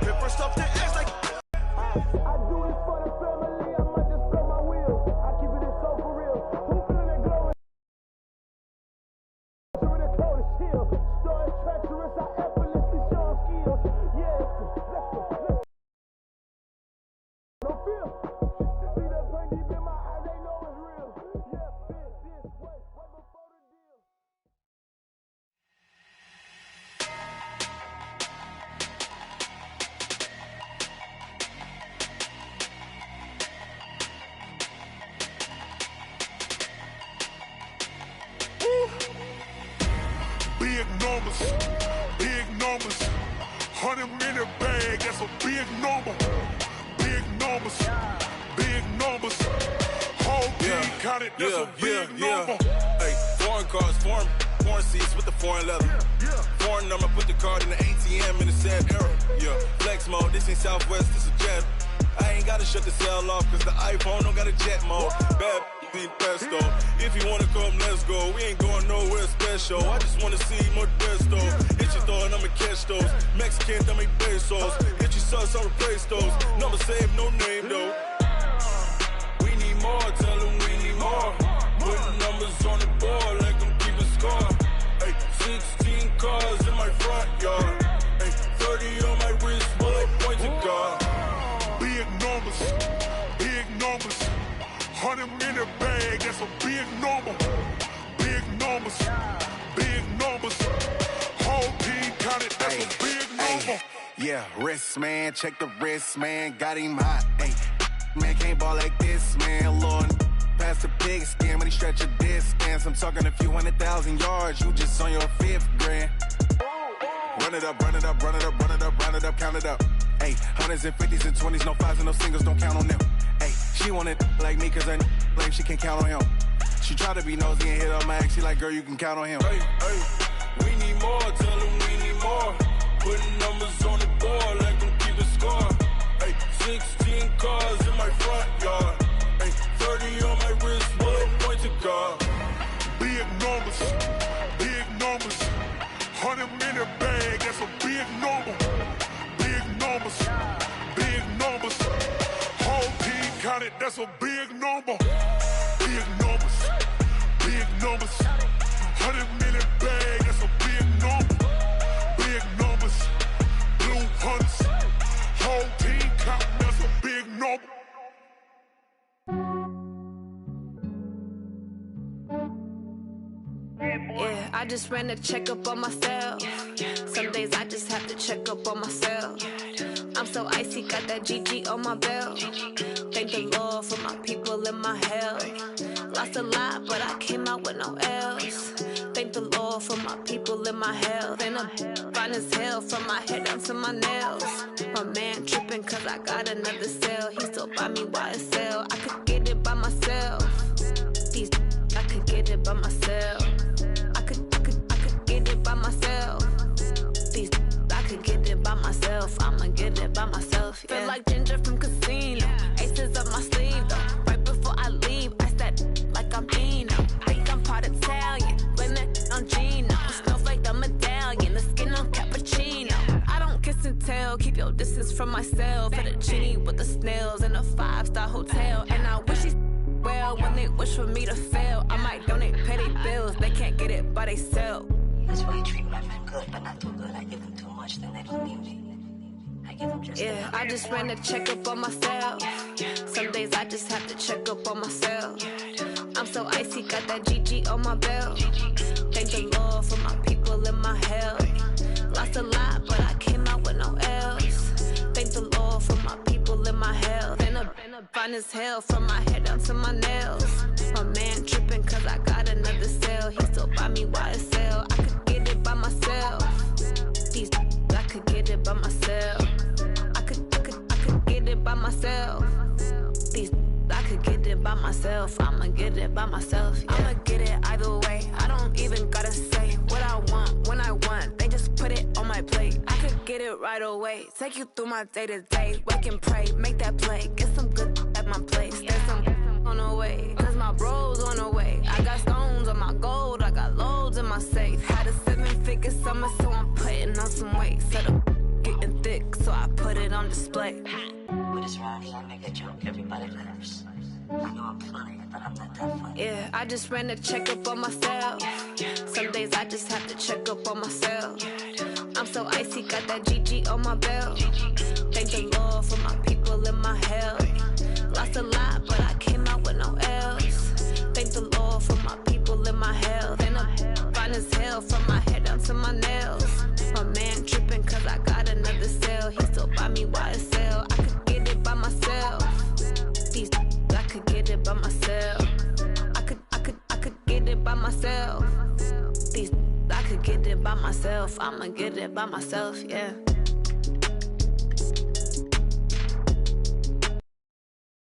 Paper stuff the edge like I do this for the family, I might just blow my wheel. I keep it so for real. Who feeling that glowing? Druidic code is chill. Stories treacherous, I effortlessly show them skills. Yeah. Let's go. No feel. See that pain deep in my eyes, they know it's real. Yeah, been this way, right before the deal. Big numbers, 100 minute bag, that's a big number. Big numbers, whole team counted, that's a big number. Hey, foreign cars, foreign seats with the foreign leather. Foreign number, put the card in the ATM in the sad era. Yeah, flex mode, this ain't Southwest, this a jet. I ain't gotta shut the cell off, cause the iPhone don't got a jet mode. Bad be pesto. If you wanna come, let's go. We ain't going nowhere special. I just wanna see more desto. Hit your throw and I'ma catch those. Mexican, dummy pesos. Hit your sus, I'll replace those. Number saved, no name though. We need more, tell them we need more. Putting numbers on the board like I'm keeping score. Hey, 16 cars in my front yard. Hey, 30 on my wrist, bullet pointed guard. Big numbers, 100 minute bag, that's a big number. Big numbers, whole team counted, that's a big number. Yeah, wrist man, check the wrist man, got him hot. Hey, man can't ball like this, man. Lord, past the pig skin when he stretch a distance. I'm talking a few 100,000 yards, you just on your 5th grand. Run it up, count it up. Hey, hundreds and 50s and 20s, no 5s and no singles, don't count on them. Hey, she want it like me, cause her lame, she can count on him. She try to be nosy and hit up my ex, she like, girl, you can count on him. Hey, we need more, tell them we need more. Putting numbers on the board like I'm keeping score. Hey, 16 cars in my front yard. Hey, 30 on my wrist, bullet pointed guard. Big numbers, 100 minute bag, that's a big number. Big numbers, whole team counted, that's a big number. Big numbers, 100 minute bag, that's a big number. Big numbers, blue hunts, whole team counting, that's a big number. Yeah, I just ran a checkup on myself. Some days I just have to check up on myself. I'm so icy, got that GG on my belt. Thank the Lord for my people in my hell. Lost a lot, but I came out with no L's. Thank the Lord for my people in my hell. Then I'm fine as hell from my head down to my nails. My man tripping cause I got another cell. He still buy me YSL. I could get it by myself. These I could get it by myself. I could get it by myself. These I could get it by myself. I'ma get it by myself. Yeah. Feel like Ginger from Casino. Aces up my sleeve though. Right before I leave, I said like I'm Dino. Think I'm part Italian. Blame that on Gino. Snowflake the medallion. The skin on cappuccino. I don't kiss and tell. Keep your distance from myself. At a genie with the snails in a 5-star hotel. And I wish he's well when they wish for me to fail. I might donate petty bills. They can't get it by themselves. That's why you treat my men good, but not too good. I give them too much, then they don't need me. I give them just yeah, I just ran a checkup on myself. Some days I just have to check up on myself. I'm so icy, got that GG on my belt. Thank the Lord for my people in my hell. Lost a lot, but I came out with no L's. Thank the Lord for my people in my hell. Been a fine as hell from my head down to my nails. My man tripping cause I got another cell. He still buy me YSL. I could get it by myself. These I could get it by myself. I could get it by myself. These I could get it by myself. I'ma get it by myself. Yeah. I'ma get it either way. I don't even gotta say what I want when I want. They just put it on my plate. I could get it right away. Take you through my day to day. Wake and pray, make that play. Get some good at my place. There's some on the way. Cause my bro's on the way. I got stones on my gold. I got loads in my safe. Had a 7-figure summer, so I'm putting on some weight. Set up getting thick, so I put it on display. With this round here, I make a joke everybody laughs. I know I'm funny, but I'm not that funny. Yeah, I just ran a checkup on myself. Some days I just have to check up on myself. I'm so icy, got that GG on my belt. Thank the Lord for my people in my hell. Lost a lot, but I came out with no L's. Thank the Lord for my people in my hell. Then I'm fine as hell from my head down to my nails. My man tripping cause I got another cell. He still buy me YSL. I could get it by myself. These I could get it by myself. I could get it by myself. These I could get it by myself. I'ma get it by myself, yeah.